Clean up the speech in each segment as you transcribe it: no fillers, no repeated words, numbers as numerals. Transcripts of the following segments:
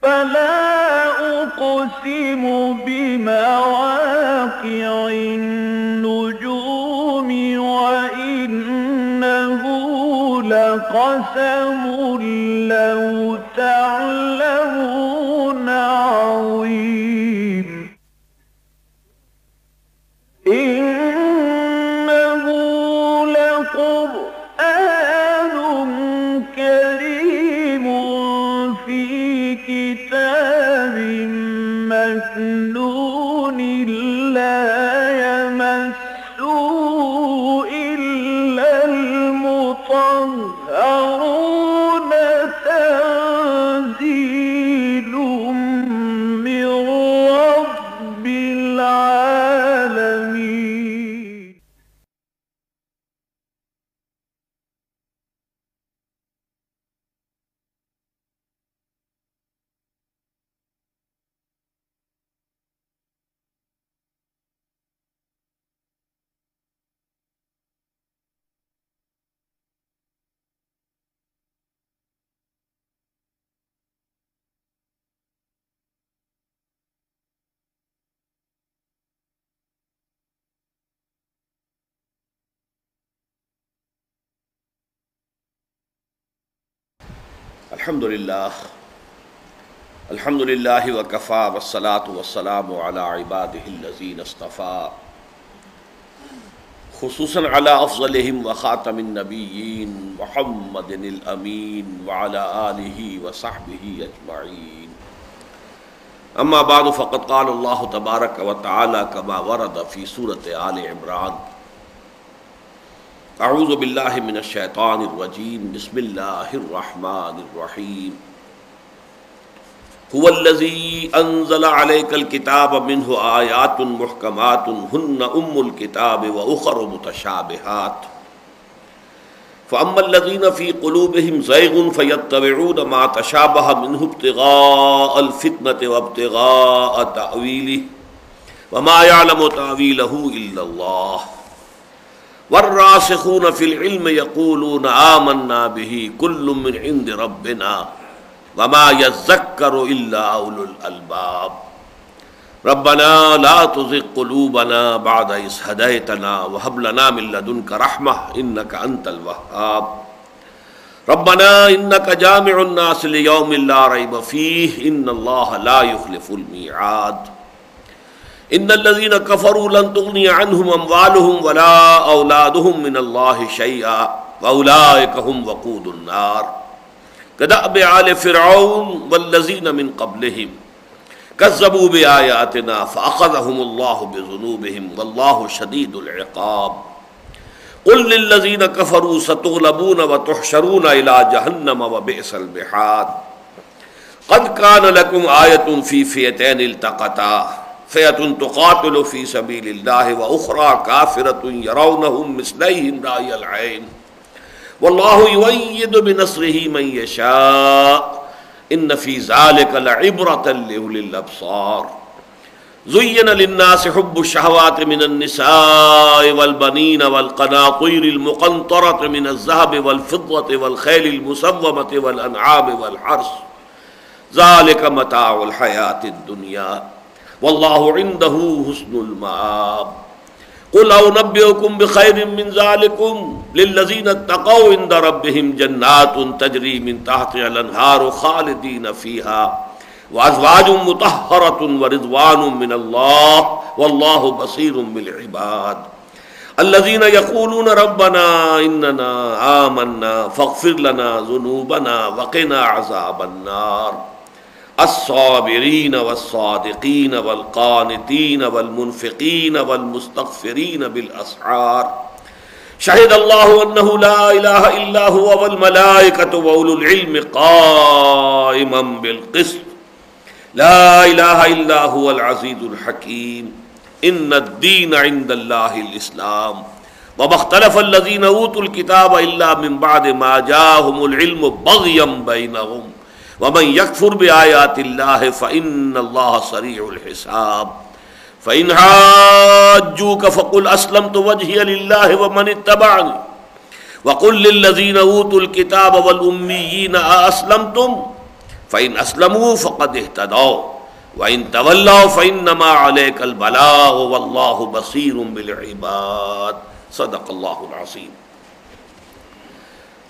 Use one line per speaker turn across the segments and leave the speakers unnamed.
فلا أقسم بمواقع النجوم وإنه لقسم لو تعلمون عظيم إنه لقرآن كريم في كتاب مكنون لا يمسه إلا المطهرون تنزيل من رب العالمين.
الحمد للہ وکفا والصلاة والسلام علی عباده الذین اصطفى خصوصا علی افضلهم وخاتم النبیین محمد الامین وعلی آلہ وصحبہ اجمعین. اما بعد فقد قال اللہ تبارک وتعالی کما ورد فی سورۃ آل عمران: اعوذ باللہ من الشیطان الرجیم بسم اللہ الرحمن الرحیم. هو الذی انزل علیک الکتاب منہ آیات محکمات ہن الکتاب واخر متشابہات فاما الذین فی قلوبہم زیغ فیتبعون ما تشابہ منہ ابتغاء الفتنة وابتغاء تأویلہ وما یعلم تأویلہ الا اللہ والراسخون فی العلم یقولون آمنا به کل من عند ربنا وما يذكر الا اولو الالباب. ربنا لا تزغ قلوبنا بعد إذ هديتنا وهب لنا من لدنك رحمة إنك أنت الوهاب. ربنا إنك جامع الناس ليوم لا ريب فيه إن الله لا يخلف الميعاد. إن الذين كفروا لن تغني عنهم أموالهم ولا أولادهم من الله شيئا وأولئك هم وقود النار. كدأب آل فرعون والذين من قبلهم كذبوا بآياتنا فأخذهم الله بذنوبهم والله شديد العقاب. قل للذين كفروا ستغلبون وتحشرون إلى جهنم وبئس المهاد. قد كان لكم آية في فئتين التقتا فئة تقاتل في سبيل الله وأخرى كافرة يرونهم مثليهم رأي العين واللہ یؤید بنصرہ من یشاء ان فی ذلک لعبرۃ لأولی الابصار. زین للناس حب الشہوات من النساء والبنین والقناطیر المقنطرة من الذهب والفضة والخیل المسومة والانعام والحرث ذلک متاع الحیاة الدنیا واللہ عنده حسن المآب. قل أنبئكم بخير من ذلكم للذين اتقوا عند ربهم جنات تجري من تحتها الأنهار خالدين فيها وأزواج مطهرة ورضوان من الله والله بصير بالعباد. الذين يقولون ربنا إننا آمنا فاغفر لنا ذنوبنا وقنا عذاب النار. الصابرین والصادقین والقانتین والمنفقین والمستغفرین بالاسحار. شہد اللہ انہ لا الہ الا هو والملائکۃ واولو العلم قائما بالقسط. لا الہ الا هو العزیز الحکیم. ان الدین عند اللہ الاسلام وما اختلف الذین اوتوا الکتاب الا من بعد ما جاءهم العلم بغیا بینہم ومن یکفر بآیات اللہ فإن اللہ سریع الحساب. فإن حاجوک فقل اسلمت وجہی للہ ومن اتبعنی وقل للذین اوتوا الکتاب والأمیین أأسلمتم فإن اسلموا فقد اهتدوا وإن تولوا فإنما عليك البلاغ واللہ بصیر بالعباد. صدق اللہ العظیم.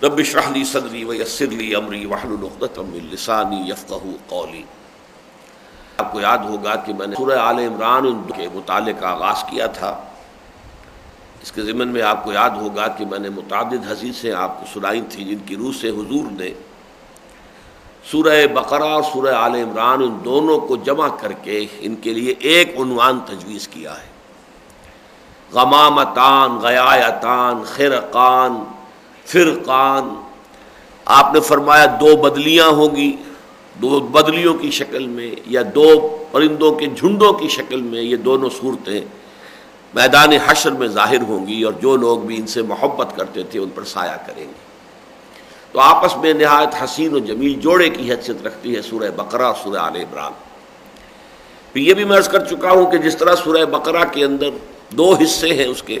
رب اشرح لی صدری ویسر لی امری واحلل عقدۃ من لسانی یفقہوا قولی. آپ کو یاد ہوگا کہ میں نے سورہ آل عمران کے مطالعے کا آغاز کیا تھا. اس کے ضمن میں آپ کو یاد ہوگا کہ میں نے متعدد حدیثیں آپ کو سنائی تھیں جن کی روح سے حضور نے سورہ بقرہ اور سورہ آل عمران ان دونوں کو جمع کر کے ان کے لیے ایک عنوان تجویز کیا ہے. غمامتان، غیایتان، خرقان، فرقان. آپ نے فرمایا دو بدلیاں ہوں گی، دو بدلیوں کی شکل میں یا دو پرندوں کے جھنڈوں کی شکل میں یہ دونوں صورتیں میدان حشر میں ظاہر ہوں گی، اور جو لوگ بھی ان سے محبت کرتے تھے ان پر سایہ کریں گے. تو آپس میں نہایت حسین و جمیل جوڑے کی حیثیت رکھتی ہے سورہ بقرہ اور سورہ آل عمران. پھر یہ بھی میں عرض کر چکا ہوں کہ جس طرح سورہ بقرہ کے اندر دو حصے ہیں اس کے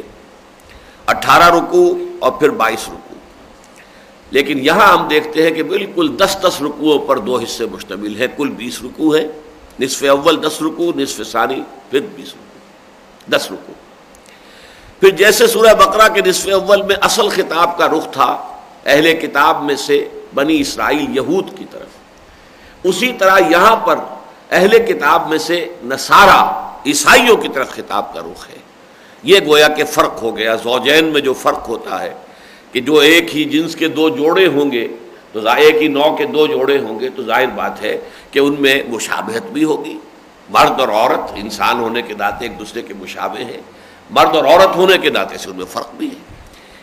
18 رکوع اور پھر 22 رکوع، لیکن یہاں ہم دیکھتے ہیں کہ بالکل 10 رکوعوں پر دو حصے مشتمل ہیں. کل 20 رکوع ہے، نصف اول 10 رکوع، نصف ثانی پھر 20 رکوع، 10 رکوع. پھر جیسے سورہ بقرہ کے نصف اول میں اصل خطاب کا رخ تھا اہل کتاب میں سے بنی اسرائیل یہود کی طرف، اسی طرح یہاں پر اہل کتاب میں سے نصارہ عیسائیوں کی طرف خطاب کا رخ ہے. یہ گویا کہ فرق ہو گیا. زوجین میں جو فرق ہوتا ہے کہ جو ایک ہی جنس کے دو جوڑے ہوں گے تو ایک ہی نوع کے دو جوڑے ہوں گے تو ظاہر بات ہے کہ ان میں مشابہت بھی ہوگی. مرد اور عورت انسان ہونے کے ناطے ایک دوسرے کے مشابہ ہیں، مرد اور عورت ہونے کے ناطے سے ان میں فرق بھی ہے.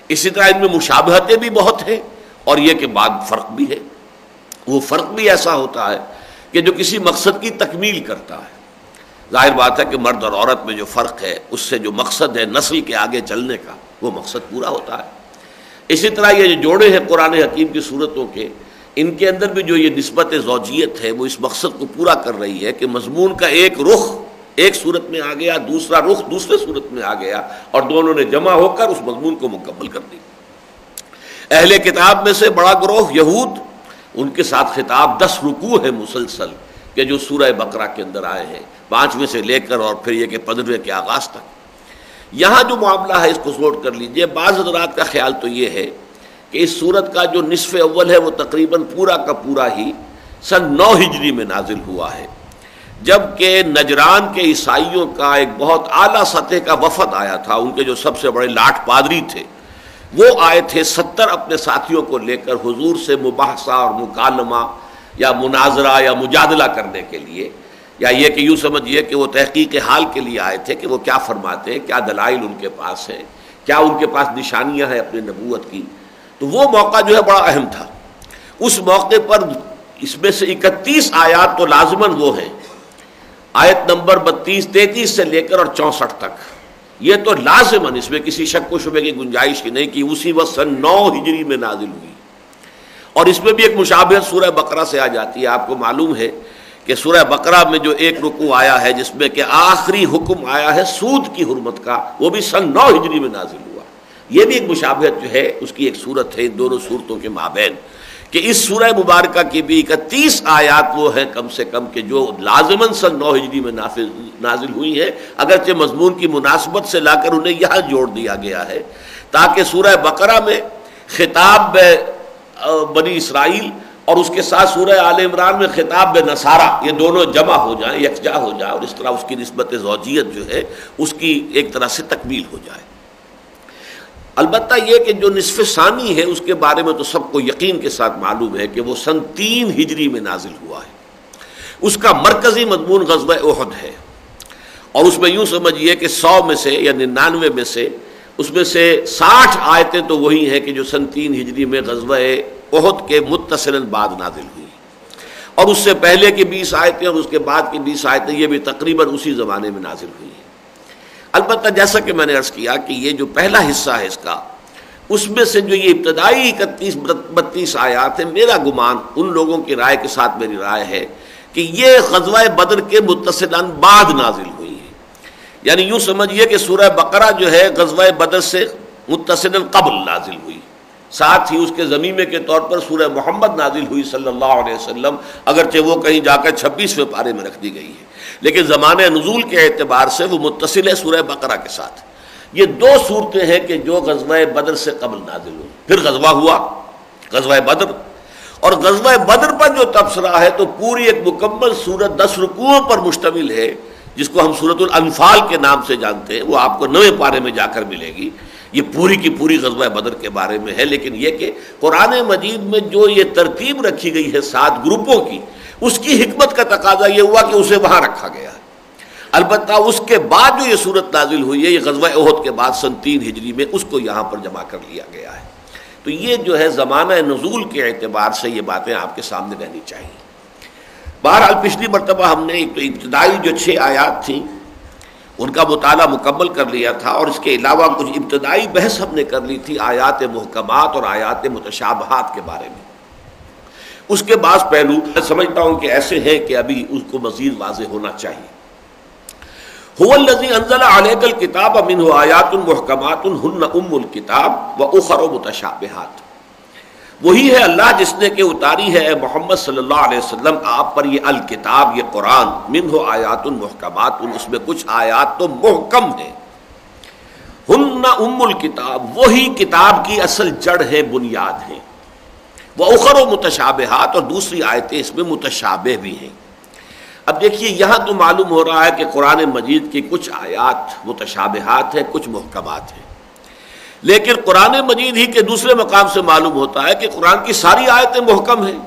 اسی طرح ان میں مشابہتیں بھی بہت ہیں اور یہ کہ بعد فرق بھی ہے. وہ فرق بھی ایسا ہوتا ہے کہ جو کسی مقصد کی تکمیل کرتا ہے. ظاہر بات ہے کہ مرد اور عورت میں جو فرق ہے اس سے جو مقصد ہے نسل کے آگے چلنے کا وہ مقصد پورا ہوتا ہے. اسی طرح یہ جو جوڑے ہیں قرآن حکیم کی صورتوں کے، ان کے اندر بھی جو یہ نسبت زوجیت ہے وہ اس مقصد کو پورا کر رہی ہے کہ مضمون کا ایک رخ ایک صورت میں آ گیا، دوسرا رخ دوسرے صورت میں آ گیا، اور دونوں نے جمع ہو کر اس مضمون کو مکمل کر دی. اہل کتاب میں سے بڑا گروہ یہود، ان کے ساتھ خطاب 10 رکوع ہے مسلسل کہ جو سورہ بقرہ کے اندر آئے ہیں، 5ویں سے لے کر اور پھر یہ کہ 15ویں کے آغاز تک. یہاں جو معاملہ ہے اس کو نوٹ کر لیجئے. بعض حضرات کا خیال تو یہ ہے کہ اس سورت کا جو نصف اول ہے وہ تقریباً پورا کا پورا ہی سن 9 ہجری میں نازل ہوا ہے، جبکہ نجران کے عیسائیوں کا ایک بہت اعلیٰ سطح کا وفد آیا تھا. ان کے جو سب سے بڑے لاٹ پادری تھے وہ آئے تھے 70 اپنے ساتھیوں کو لے کر حضور سے مباحثہ اور مکالمہ یا مناظرہ یا مجادلہ کرنے کے لیے، یا یہ کہ یوں سمجھیے کہ وہ تحقیق حال کے لیے آئے تھے کہ وہ کیا فرماتے ہیں، کیا دلائل ان کے پاس ہیں، کیا ان کے پاس نشانیاں ہیں اپنی نبوت کی. تو وہ موقع جو ہے بڑا اہم تھا. اس موقع پر اس میں سے 31 آیات تو لازماً وہ ہیں، آیت نمبر 32، 33 سے لے کر اور 64 تک. یہ تو لازماً اس میں کسی شک و شبے کی گنجائش ہی نہیں کہ اسی وقت سن 9 ہجری میں نازل ہوئی. اور اس میں بھی ایک مشابہت سورہ بقرہ سے آ جاتی ہے. آپ کو معلوم ہے کہ سورہ بقرہ میں جو ایک رکوع آیا ہے جس میں کہ آخری حکم آیا ہے سود کی حرمت کا، وہ بھی سن 9 ہجری میں نازل ہوا. یہ بھی ایک مشابہت جو ہے اس کی ایک صورت ہے ان دونوں صورتوں کے مابین، کہ اس سورہ مبارکہ کی بھی 31 آیات وہ ہیں کم سے کم کہ جو لازماً سن 9 ہجری میں نازل ہوئی ہیں، اگرچہ مضمون کی مناسبت سے لا کر انہیں یہاں جوڑ دیا گیا ہے تاکہ سورہ بقرہ میں خطاب بنی اسرائیل اور اس کے ساتھ سورہ آل عمران میں خطاب نصارہ یہ دونوں جمع ہو جائیں، یکجا ہو جائیں، اور اس طرح اس کی نسبت زوجیت جو ہے اس کی ایک طرح سے تکمیل ہو جائے. البتہ یہ کہ جو نصف ثانی ہے اس کے بارے میں تو سب کو یقین کے ساتھ معلوم ہے کہ وہ سن 3 ہجری میں نازل ہوا ہے. اس کا مرکزی مضمون غزوہ احد ہے، اور اس میں یوں سمجھیے کہ 100 میں سے یا 99 میں سے اس میں سے 60 آیتیں تو وہی ہیں کہ جو سن 3 ہجری میں غزوہ احد کے متصلاً بعد نازل ہوئی، اور اس سے پہلے کی 20 آیتیں اور اس کے بعد کی 20 آیتیں یہ بھی تقریباً اسی زمانے میں نازل ہوئی ہیں. البتہ جیسا کہ میں نے عرض کیا کہ یہ جو پہلا حصہ ہے اس کا، اس میں سے جو یہ ابتدائی 31-32 آیات ہیں، میرا گمان ان لوگوں کی رائے کے ساتھ میری رائے ہے کہ یہ غزوہ بدر کے متصلاً بعد نازل ہوئی ہے. یعنی یوں سمجھیے کہ سورہ بقرہ جو ہے غزوہ بدر سے متصلاً قبل نازل ہوئی، ساتھ ہی اس کے ضمیمے کے طور پر سورہ محمد نازل ہوئی صلی اللہ علیہ وسلم، اگرچہ وہ کہیں جا کر 26ویں پارے میں رکھ دی گئی ہے، لیکن زمانہ نزول کے اعتبار سے وہ متصل ہے سورہ بقرہ کے ساتھ۔ یہ دو صورتیں ہیں کہ جو غزوہ بدر سے قبل نازل ہوئی۔ پھر غزوہ ہوا، غزوہ بدر، اور غزوہ بدر پر جو تبصرہ ہے تو پوری ایک مکمل سورت 10 رکوعوں پر مشتمل ہے، جس کو ہم سورۃ الانفال کے نام سے جانتے ہیں، وہ آپ کو 9ویں پارے میں جا کر ملے گی۔ یہ پوری کی پوری غزوہ بدر کے بارے میں ہے، لیکن یہ کہ قرآن مجید میں جو یہ ترتیب رکھی گئی ہے 7 گروپوں کی، اس کی حکمت کا تقاضا یہ ہوا کہ اسے وہاں رکھا گیا ہے۔ البتہ اس کے بعد جو یہ صورت نازل ہوئی ہے، یہ غزوہ احد کے بعد سن 3 ہجری میں، اس کو یہاں پر جمع کر لیا گیا ہے۔ تو یہ جو ہے زمانہ نزول کے اعتبار سے یہ باتیں آپ کے سامنے رہنی چاہیے۔ بہرحال پچھلی مرتبہ ہم نے ایک تو ابتدائی جو 6 آیات تھیں ان کا مطالعہ مکمل کر لیا تھا، اور اس کے علاوہ کچھ ابتدائی بحث ہم نے کر لی تھی آیات محکمات اور آیات متشابہات کے بارے میں۔ اس کے بعض پہلو میں سمجھتا ہوں کہ ایسے ہیں کہ ابھی اس کو مزید واضح ہونا چاہیے۔ هو الذی انزل علیک الکتاب منہ آیات محکمات ہن ام الکتاب واخر متشابہات، وہی ہے اللہ جس نے کہ اتاری ہے اے محمد صلی اللہ علیہ وسلم آپ پر یہ الکتاب، یہ قرآن، منہ آیات محکمات، اس میں کچھ آیات تو محکم ہیں، ہن ام الکتاب، وہی کتاب کی اصل جڑ ہے، بنیاد ہے، واخر متشابہات، اور دوسری آیتیں اس میں متشابہ بھی ہیں۔ اب دیکھیے یہاں تو معلوم ہو رہا ہے کہ قرآن مجید کی کچھ آیات متشابہات ہیں، کچھ محکمات ہیں، لیکن قرآن مجید ہی کے دوسرے مقام سے معلوم ہوتا ہے کہ قرآن کی ساری آیتیں محکم ہیں۔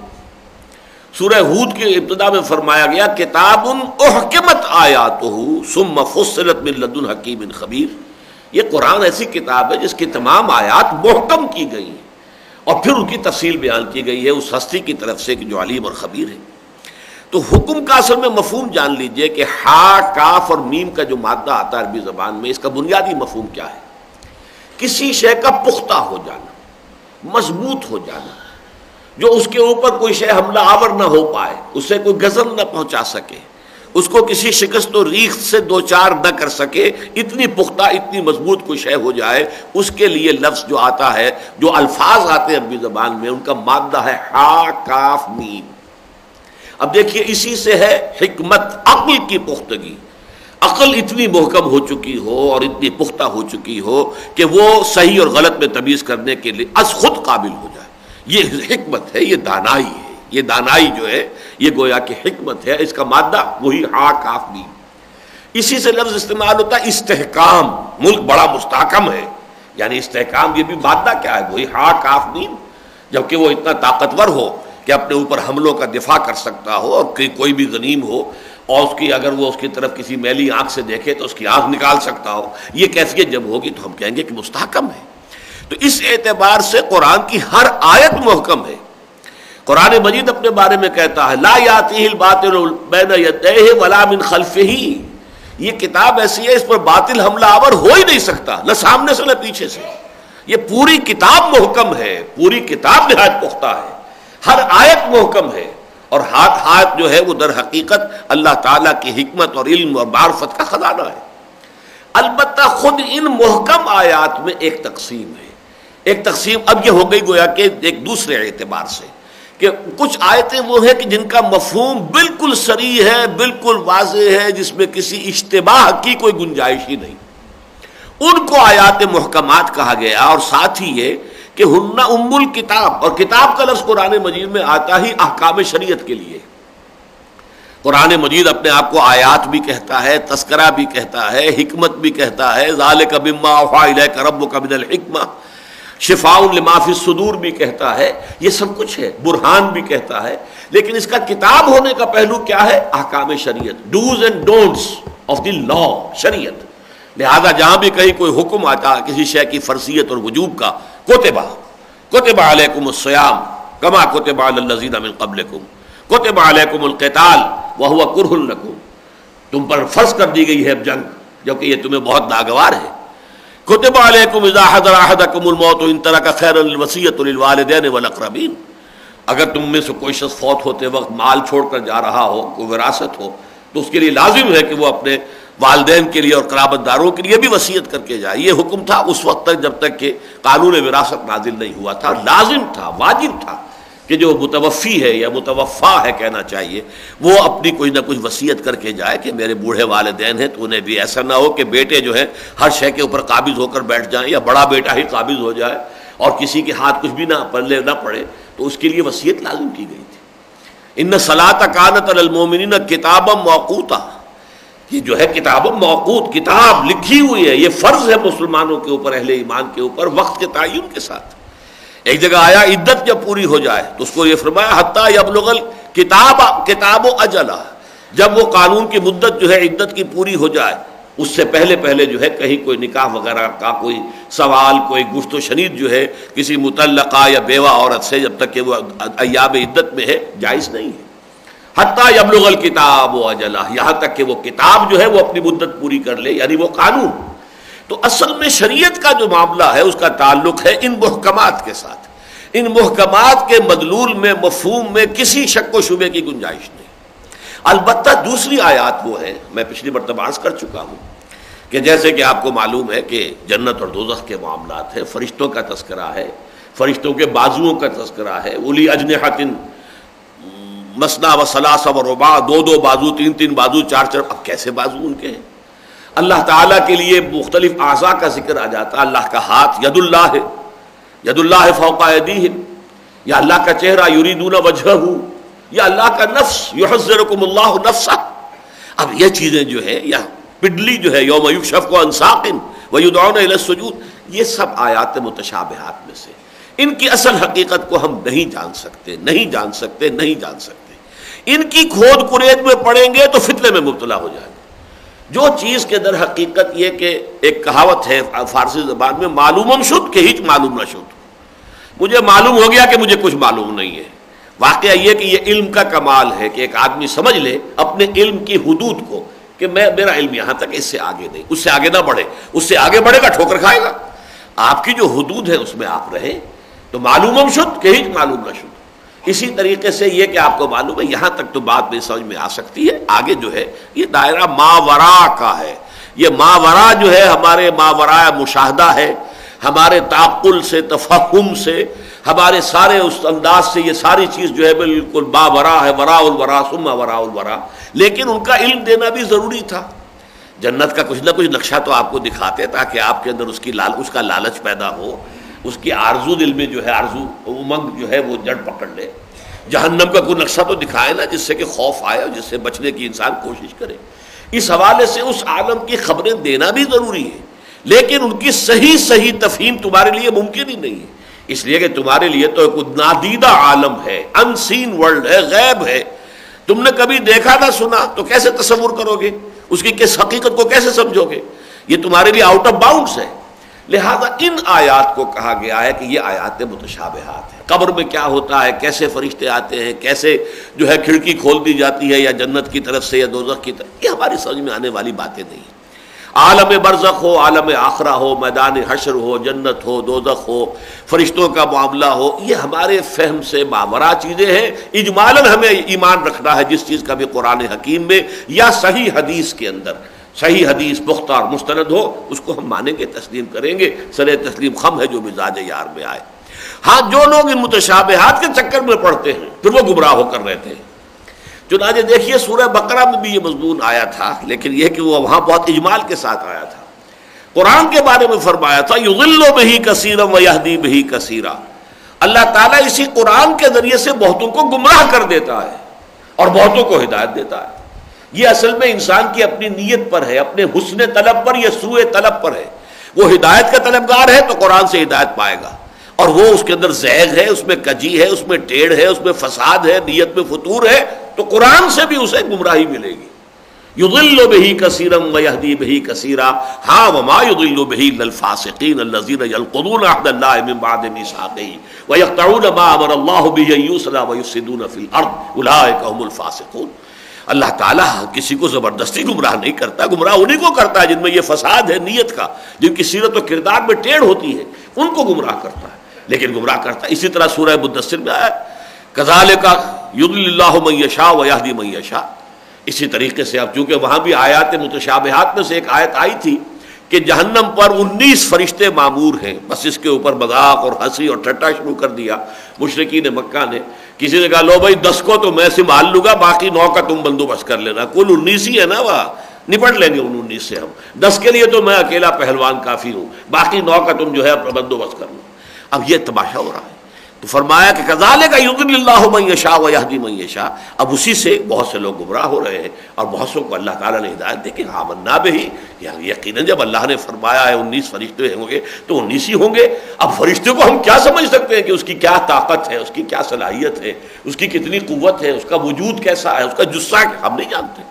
سورہ ہود کے ابتدا میں فرمایا گیا کتاب احکمت آیاتہ ثم فصلت من لدن حکیم خبیر، یہ قرآن ایسی کتاب ہے جس کی تمام آیات محکم کی گئی ہیں اور پھر ان کی تفصیل بیان کی گئی ہے اس ہستی کی طرف سے کہ جو علیم اور خبیر ہے۔ تو حکم کا اصل میں مفہوم جان لیجئے کہ ہا، کاف اور میم کا جو مادہ آتا ہے عربی زبان میں، اس کا بنیادی مفہوم کیا ہے؟ کسی شے کا پختہ ہو جانا، مضبوط ہو جانا، جو اس کے اوپر کوئی شے حملہ آور نہ ہو پائے، اسے کوئی غضب نہ پہنچا سکے، اس کو کسی شکست و ریخت سے دوچار نہ کر سکے، اتنی پختہ، اتنی مضبوط کوئی شے ہو جائے، اس کے لیے لفظ جو آتا ہے، جو الفاظ آتے ہیں عربی زبان میں، ان کا مادہ ہے ہا، کاف، میم۔ اب دیکھیے اسی سے ہے حکمت، عقل کی پختگی، عقل اتنی محکم ہو چکی ہو اور اتنی پختہ ہو چکی ہو کہ وہ صحیح اور غلط میں تمیز کرنے کے لیے از خود قابل ہو جائے، یہ حکمت ہے، یہ دانائی ہے، یہ دانائی جو ہے یہ گویا کہ حکمت ہے، اس کا مادہ وہی ہا، کاف، میم۔ اسی سے لفظ استعمال ہوتا ہے استحکام، ملک بڑا مستحکم ہے، یعنی استحکام یہ بھی مادہ کیا ہے، وہی ہا، کاف، میم، جبکہ وہ اتنا طاقتور ہو کہ اپنے اوپر حملوں کا دفاع کر سکتا ہو، اور کوئی بھی غنیم ہو اور اس کی اگر وہ اس کی طرف کسی میلی آنکھ سے دیکھے تو اس کی آنکھ نکال سکتا ہو، یہ کیفیت جب ہوگی تو ہم کہیں گے کہ مستحکم ہے۔ تو اس اعتبار سے قرآن کی ہر آیت محکم ہے۔ قرآن مجید اپنے بارے میں کہتا ہے لا یاتیہ الباطل بین یدیہ ولا من خلفہ، یہ کتاب ایسی ہے اس پر باطل حملہ آور ہو ہی نہیں سکتا، نہ سامنے سے نہ پیچھے سے۔ یہ پوری کتاب محکم ہے، پوری کتاب نہایت پختہ ہے، ہر آیت محکم ہے، اور ہاتھ جو ہے وہ در حقیقت اللہ تعالیٰ کی حکمت اور علم اور معرفت کا خزانہ ہے۔ البتہ خود ان محکم آیات میں ایک تقسیم ہے، ایک تقسیم اب یہ ہو گئی گویا کہ ایک دوسرے اعتبار سے، کہ کچھ آیتیں وہ ہیں کہ جن کا مفہوم بالکل صریح ہے، بالکل واضح ہے، جس میں کسی اشتباہ کی کوئی گنجائش ہی نہیں، ان کو آیات محکمات کہا گیا۔ اور ساتھ ہی یہ کہ ہن ام الکتاب، اور کتاب کا لفظ قرآن مجید میں آتا ہی احکام شریعت کے لیے۔ قرآن مجید اپنے آپ کو آیات بھی کہتا ہے، تذکرہ بھی کہتا ہے، حکمت بھی کہتا ہے، ذالک مما اوحی الیک ربک من الحکمہ، شفاء لما فی الصدور بھی کہتا ہے، یہ سب کچھ ہے، برہان بھی کہتا ہے، لیکن اس کا کتاب ہونے کا پہلو کیا ہے؟ احکام شریعت، dos and don'ts of the law, شریعت۔ لہذا جہاں بھی کہیں کوئی حکم آتا ہے کسی شے کی فرضیت اور وجوب کا، کتب علیکم الصیام کما کتب علی الذین من قبلکم کتب علیکم القتال وہو کرہ لکم، تم پر فرض کر دی گئی ہے جنگ جبکہ یہ تمہیں بہت ناگوار ہے۔ کتب علیکم اذا حضر احدکم الموت ان ترک خیرا الوصیۃ للوالدین والاقربین، اگر تم میں سے کوئی شخص فوت ہوتے وقت مال چھوڑ کر جا رہا ہو، کوئی وراثت ہو، تو اس کے لیے لازم ہے کہ وہ اپنے والدین کے لیے اور قرابت داروں کے لیے بھی وصیت کر کے جائے. یہ حکم تھا اس وقت تک جب تک کہ قانون وراثت نازل نہیں ہوا تھا. لازم تھا، واجب تھا کہ جو متوفی ہے یا متوفا ہے کہنا چاہیے، وہ اپنی کوئی نہ کچھ وصیت کر کے جائے کہ میرے بوڑھے والدین ہیں تو انہیں بھی ایسا نہ ہو کہ بیٹے جو ہیں ہر شے کے اوپر قابض ہو کر بیٹھ جائیں یا بڑا بیٹا ہی قابض ہو جائے اور کسی کے ہاتھ کچھ بھی نہ پلے نہ پڑے. تو اس کے لیے وصیت لازم کی گئی تھی. ان الصلاۃ کانت علی المؤمنین کتابا موقوتا، یہ جو ہے کتاب موقوت، کتاب لکھی ہوئی ہے، یہ فرض ہے مسلمانوں کے اوپر، اہل ایمان کے اوپر، وقت کے تعین کے ساتھ. ایک جگہ آیا عدت جب پوری ہو جائے تو اس کو یہ فرمایا حتی یبلغ کتاب و اجلہ، جب وہ قانون کی مدت جو ہے عدت کی پوری ہو جائے اس سے پہلے جو ہے کہیں کوئی نکاح وغیرہ کا کوئی سوال، کوئی گفت و شنید جو ہے کسی مطلقہ یا بیوہ عورت سے جب تک کہ وہ ایام عدت میں ہے جائز نہیں ہے. حتی یبلغ الکتاب و اجلہ، یہاں تک کہ وہ کتاب جو ہے وہ اپنی مدت پوری کر لے، یعنی وہ قانون. تو اصل میں شریعت کا جو معاملہ ہے اس کا تعلق ہے ان محکمات کے ساتھ. ان محکمات کے مدلول میں، مفہوم میں کسی شک و شبے کی گنجائش نہیں. البتہ دوسری آیات وہ ہے، میں پچھلی مرتبہ عرض کر چکا ہوں کہ جیسے کہ آپ کو معلوم ہے کہ جنت اور دوزخ کے معاملات ہیں، فرشتوں کا تذکرہ ہے، فرشتوں کے بازوؤں کا تذکرہ ہے. اولی اجنحۃ مثنی و ثلاث و رباع، دو بازو، تین بازو، چار. اب کیسے بازو ان کے ہیں؟ اللہ تعالیٰ کے لیے مختلف اعضاء کا ذکر آ جاتا. اللہ کا ہاتھ ید اللہ ہے، ید اللہ فوق ایدیہم، یا اللہ کا چہرہ یریدون وجہہ، یا اللہ کا نفس یحذرکم اللہ نفسہ. اب یہ چیزیں جو ہے، یا پڈلی جو ہے یوم یکشف عن ساق ویدعون الی السجود، یہ سب آیات متشابہات میں سے. ان کی اصل حقیقت کو ہم نہیں جان سکتے. ان کی کھود کرید میں پڑیں گے تو فتنے میں مبتلا ہو جائیں گے. جو چیز کے در حقیقت یہ کہ ایک کہاوت ہے فارسی زبان میں، معلومم شد کہ ہیچ معلوم نہ شد. مجھے معلوم ہو گیا کہ مجھے کچھ معلوم نہیں ہے. واقعہ یہ کہ یہ علم کا کمال ہے کہ ایک آدمی سمجھ لے اپنے علم کی حدود کو کہ میرا علم یہاں تک، اس سے آگے نہیں، اس سے آگے نہ بڑھے. اس سے آگے بڑھے گا ٹھوکر کھائے گا. آپ کی جو حدود ہے اس میں آپ رہیں تو معلومم شد کہ ہیچ معلوم نہ شد. اسی طریقے سے یہ کہ آپ کو معلوم ہے یہاں تک تو بات بھی سمجھ میں آ سکتی ہے. آگے جو ہے یہ دائرہ ماورا کا ہے. یہ ماورا جو ہے ہمارے ماورا مشاہدہ ہے، ہمارے تعقل سے، تفہم سے، ہمارے سارے اس انداز سے یہ ساری چیز جو ہے بالکل باورا ہے، وراء الورا ثم وراء الورا. لیکن ان کا علم دینا بھی ضروری تھا. جنت کا کچھ نہ کچھ نقشہ تو آپ کو دکھاتے تاکہ آپ کے اندر اس کا لالچ پیدا ہو، اس کی آرزو دل میں جو ہے، آرزو امنگ جو ہے وہ جڑ پکڑ لے. جہنم کا کوئی نقشہ تو دکھائے نا جس سے کہ خوف آئے اور جس سے بچنے کی انسان کوشش کرے. اس حوالے سے اس عالم کی خبریں دینا بھی ضروری ہے، لیکن ان کی صحیح تفہیم تمہارے لیے ممکن ہی نہیں ہے. اس لیے کہ تمہارے لیے تو ایک نادیدہ عالم ہے، ان سین ورلڈ ہے، غیب ہے. تم نے کبھی دیکھا نہ سنا تو کیسے تصور کرو گے؟ اس کی کس حقیقت کو کیسے سمجھو گے؟ یہ تمہارے لیے آؤٹ آف باؤنڈس ہے. لہذا ان آیات کو کہا گیا ہے کہ یہ آیات متشابہات ہیں. قبر میں کیا ہوتا ہے، کیسے فرشتے آتے ہیں، کیسے جو ہے کھڑکی کھول دی جاتی ہے یا جنت کی طرف سے یا دوزخ کی طرف، یہ ہماری سمجھ میں آنے والی باتیں نہیں ہیں. عالم برزخ ہو، عالم آخرہ ہو، میدان حشر ہو، جنت ہو، دوزخ ہو، فرشتوں کا معاملہ ہو، یہ ہمارے فہم سے ماورا چیزیں ہیں. اجمالاً ہمیں ایمان رکھنا ہے جس چیز کا بھی قرآن حکیم میں یا صحیح حدیث کے اندر، صحیح حدیث پختہ اور مستند ہو، اس کو ہم مانیں گے، تسلیم کریں گے. سر تسلیم خم ہے جو مزاج یار میں آئے. ہاں جو لوگ ان متشابہات کے چکر میں پڑتے ہیں پھر وہ گمراہ ہو کر رہتے ہیں. چنانچہ دیکھیے سورہ بقرہ میں بھی یہ مضمون آیا تھا، لیکن یہ کہ وہ وہاں بہت اجمال کے ساتھ آیا تھا. قرآن کے بارے میں فرمایا تھا یضل بہ کثیرا ویہدی بہ کثیرا. اللہ تعالیٰ اسی قرآن کے ذریعے سے بہتوں کو گمراہ کر دیتا ہے اور بہتوں کو ہدایت دیتا ہے. یہ اصل میں انسان کی اپنی نیت پر ہے، اپنے حسن طلب پر یا سوء طلب پر ہے. وہ ہدایت کا طلبگار ہے تو قرآن سے ہدایت پائے گا، اور وہ اس کے اندر زیغ ہے، اس میں کجی ہے، اس میں ٹیڑھ ہے، اس میں فساد ہے، نیت میں فطور ہے، تو قرآن سے بھی اسے گمراہی ملے گی. یضل بہ کثیرا ویہدی بہ کثیرا. ہاں وما یضل بہ الا الفاسقین الذین ینقضون عہد اللہ من بعد میثاقہ ویقطعون ما امر اللہ بہ ان یوصل ویفسدون فی الارض اولئک هم الفاسقون. اللہ تعالیٰ کسی کو زبردستی گمراہ نہیں کرتا، گمراہ انہیں کو کرتا ہے جن میں یہ فساد ہے نیت کا، جن کی سیرت و کردار میں ٹیڑھ ہوتی ہے، ان کو گمراہ کرتا ہے. لیکن گمراہ کرتا ہے. اسی طرح سورہ مدثر میں آیا کذالک یضل اللہ من یشاء ویہدی من یشاء. اسی طریقے سے اب چونکہ وہاں بھی آیات متشابہات میں سے ایک آیت آئی تھی کہ جہنم پر 19 فرشتے معمور ہیں، بس اس کے اوپر مذاق اور ہنسی اور ٹھٹا شروع کر دیا مشرکین مکہ نے. کسی نے کہا لو بھائی 10 کو تو میں سنبھال لوں گا، باقی 9 کا تم بندوبست کر لینا. کل 19 ہی ہے نا، وہاں نپٹ لیں گے ان 19 سے ہم. 10 کے لیے تو میں اکیلا پہلوان کافی ہوں، باقی 9 کا تم جو ہے بندوبست کر لو. اب یہ تماشا ہو رہا ہے. تو فرمایا کہ کذالک یضل اللہ من یشاء ویہدی من یشاء. اب اسی سے بہت سے لوگ گمراہ ہو رہے ہیں اور بہت سے کو اللہ تعالیٰ نے ہدایت دی کہ آمنا بہ، یعنی یقیناً جب اللہ نے فرمایا ہے 19 فرشتے ہوں گے تو 19 ہی ہوں گے. اب فرشتے کو ہم کیا سمجھ سکتے ہیں کہ اس کی کیا طاقت ہے، اس کی کیا صلاحیت ہے، اس کی کتنی قوت ہے، اس کا وجود کیسا ہے، اس کا جسہ ہم نہیں جانتے.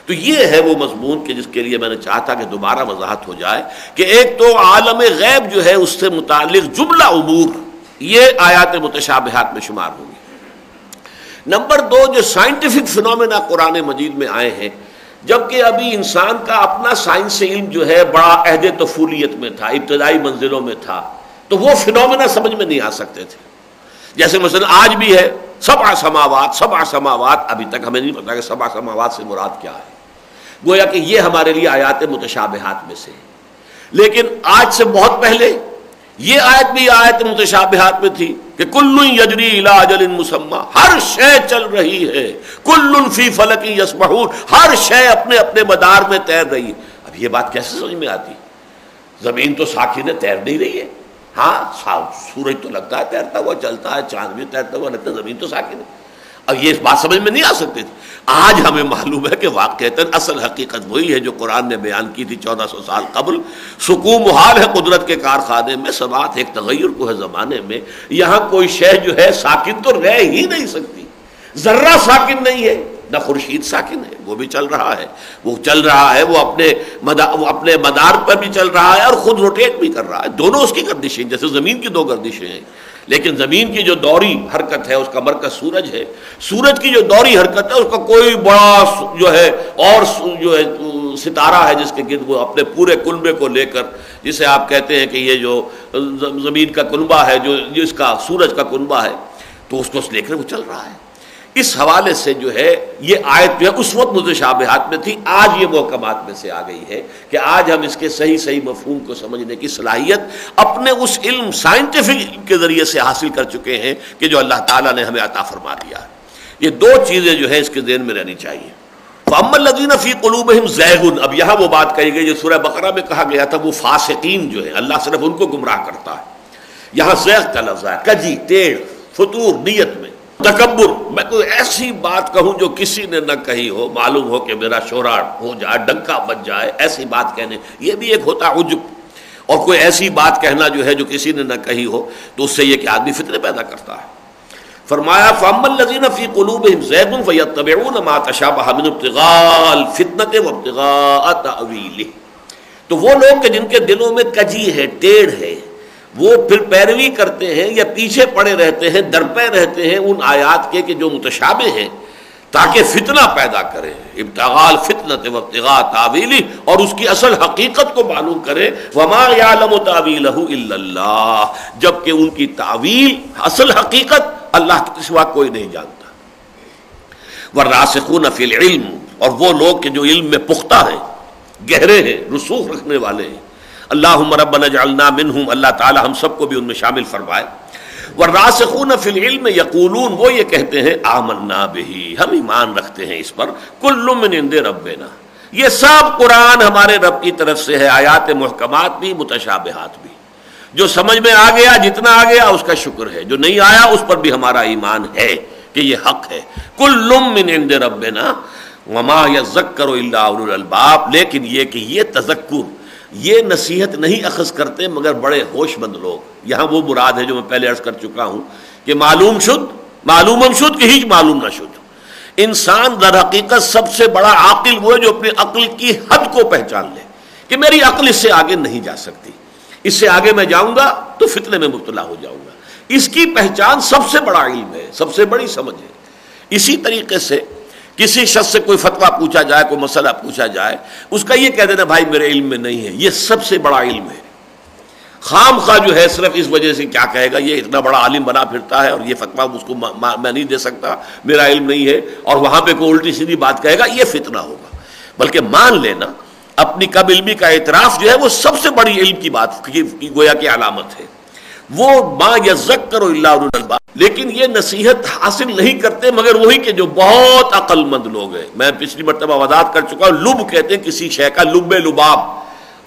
تو یہ ہے وہ مضمون کہ جس کے لیے میں نے چاہا تھا کہ دوبارہ وضاحت ہو جائے کہ ایک تو عالم غیب جو ہے اس سے متعلق جملہ امور یہ آیات متشابہات میں شمار ہوں گے. نمبر 2 جو سائنٹیفک فنومینا قرآن مجید میں آئے ہیں، جبکہ ابھی انسان کا اپنا سائنس علم جو ہے بڑا عہد طفولیت میں تھا، ابتدائی منزلوں میں تھا، تو وہ فنومینا سمجھ میں نہیں آ سکتے تھے. جیسے مثلا آج بھی ہے 7 سماوات، ابھی تک ہمیں نہیں پتا کہ 7 سماوات سے مراد کیا ہے. گویا کہ یہ ہمارے لیے آیات متشابہات میں سے ہے. لیکن آج سے بہت پہلے یہ آیت بھی آیت متشابہات میں تھی کہ کل یجری الی اجل مسمی، ہر شے چل رہی ہے، کل فی فلک یسبحون، ہر شے اپنے اپنے مدار میں تیر رہی ہے. اب یہ بات کیسے سمجھ میں آتی؟ زمین تو ساکن ہے، تیر نہیں رہی ہے. ہاں سورج تو لگتا ہے تیرتا ہوا چلتا ہے، چاند بھی تیرتا ہوا لگتا ہے، زمین تو ساکن ہے. اب یہ بات سمجھ میں نہیں آ سکتی تھی. آج ہمیں معلوم ہے کہ واقعتاً اصل حقیقت وہی ہے جو قرآن نے بیان کی تھی 1400 سال قبل. سکون محال ہے قدرت کے کارخانے میں، سماعت ایک تغیر کو ہے زمانے میں. یہاں کوئی شے جو ہے ساکن تو رہ ہی نہیں سکتی. ذرہ ساکن نہیں ہے، نہ خورشید ساکن ہے، وہ بھی چل رہا ہے، وہ اپنے مدار پر بھی چل رہا ہے اور خود روٹیٹ بھی کر رہا ہے. دونوں اس کی گردشیں جیسے زمین کی 2 گردشیں ہیں. لیکن زمین کی جو دوری حرکت ہے اس کا مرکز سورج ہے، سورج کی جو دوری حرکت ہے اس کا کوئی بڑا جو ہے اور جو ہے ستارہ ہے جس کے گرد وہ اپنے پورے کنبے کو لے کر، جسے آپ کہتے ہیں کہ یہ جو زمین کا کنبہ ہے، جو جس کا سورج کا کنبہ ہے، تو اس کو لے کر وہ چل رہا ہے. اس حوالے سے جو ہے یہ آیت جو ہے اس وقت متشابہات میں تھی، آج یہ محکمات میں سے آ گئی ہے کہ آج ہم اس کے صحیح مفہوم کو سمجھنے کی صلاحیت اپنے اس علم سائنٹیفک کے ذریعے سے حاصل کر چکے ہیں کہ جو اللہ تعالیٰ نے ہمیں عطا فرما دیا ہے. یہ 2 چیزیں جو ہے اس کے ذہن میں رہنی چاہیے. فَأَمَّا الَّذِينَ فِي قُلُوبِهِمْ زَيْغٌ، اب یہاں وہ بات کہی گئی جو سورہ بقرہ میں کہا گیا تھا وہ فاسقین جو ہے اللہ صرف ان کو گمراہ کرتا ہے. یہاں زیغ کا لفظ ہے، کجی، ٹیڑھ، فتور، نیت میں تکبر. میں کوئی ایسی بات کہوں جو کسی نے نہ کہی ہو، معلوم ہو کہ میرا شورا ہو جائے، ڈنکا بج جائے، ایسی بات کہنے، یہ بھی ایک ہوتا عجب. اور کوئی ایسی بات کہنا جو ہے جو کسی نے نہ کہی ہو تو اس سے یہ کہ آدمی فتنے پیدا کرتا ہے. فرمایا فَأَمَّا الَّذِينَ فِي قُلُوبِهِمْ زَيْغٌ فَيَتَّبِعُونَ مَا تَشَابَهَ مِنْهُ ابْتِغَاءَ الْفِتْنَةِ وَابْتِغَاءَ تَأْوِيلِهِ، تو وہ لوگ کہ جن کے دلوں میں کجی ہے، ٹیڑھ ہے، وہ پھر پیروی کرتے ہیں یا پیچھے پڑے رہتے ہیں، درپے رہتے ہیں ان آیات کے کہ جو متشابہ ہیں، تاکہ فتنہ پیدا کرے. ابتغاء الفتنة وابتغاء تاویلہ، اور اس کی اصل حقیقت کو معلوم کرے. وما یعلم تاویلہ الا اللہ، جبکہ ان کی تعویل اصل حقیقت اللہ کے سوا کوئی نہیں جانتا. والراسخون فی العلم، اور وہ لوگ کہ جو علم میں پختہ ہیں، گہرے ہیں، رسوخ رکھنے والے ہیں. اللہم ربنا اجعلنا منہم، اللہ تعالی ہم سب کو بھی ان میں شامل فرمائے. والراسخون فی العلم یقولون، وہ یہ کہتے ہیں آمنا بہ، ہم ایمان رکھتے ہیں اس پر، کل من عند ربنا، یہ سب قرآن ہمارے رب کی طرف سے ہے، آیات محکمات بھی متشابہات بھی. جو سمجھ میں آ گیا، جتنا آ گیا اس کا شکر ہے، جو نہیں آیا اس پر بھی ہمارا ایمان ہے کہ یہ حق ہے. کل من عند ربنا وما یذکر الا اولو الالباب، لیکن یہ کہ یہ تذکر، یہ نصیحت نہیں اخذ کرتے مگر بڑے ہوش مند لوگ. یہاں وہ مراد ہے جو میں پہلے عرض کر چکا ہوں کہ معلوم شد کہ ہیچ معلوم نہ شد. انسان در حقیقت سب سے بڑا عاقل وہ ہے جو اپنی عقل کی حد کو پہچان لے کہ میری عقل اس سے آگے نہیں جا سکتی، اس سے آگے میں جاؤں گا تو فتنے میں مبتلا ہو جاؤں گا. اس کی پہچان سب سے بڑا علم ہے، سب سے بڑی سمجھ ہے. اسی طریقے سے کسی شخص سے کوئی فتویٰ پوچھا جائے، کوئی مسئلہ پوچھا جائے، اس کا یہ کہہ دینا بھائی میرے علم میں نہیں ہے، یہ سب سے بڑا علم ہے. خام خواہ جو ہے صرف اس وجہ سے کیا کہے گا یہ اتنا بڑا عالم بنا پھرتا ہے اور یہ فتویٰ اس کو میں نہیں دے سکتا، میرا علم نہیں ہے، اور وہاں پہ کوئی الٹی سیدھی بات کہے گا، یہ فتنہ ہوگا۔ بلکہ مان لینا اپنی کم علمی کا اعتراف جو ہے وہ سب سے بڑی علم کی بات کی گویا کی علامت ہے۔ وہ ما یذکر الا اولو الالباب، لیکن یہ نصیحت حاصل نہیں کرتے مگر وہی کہ جو بہت عقل مند لوگ ہیں۔ میں پچھلی مرتبہ وضاحت کر چکا ہوں، لب کہتے ہیں کسی شے کا، لب لباب۔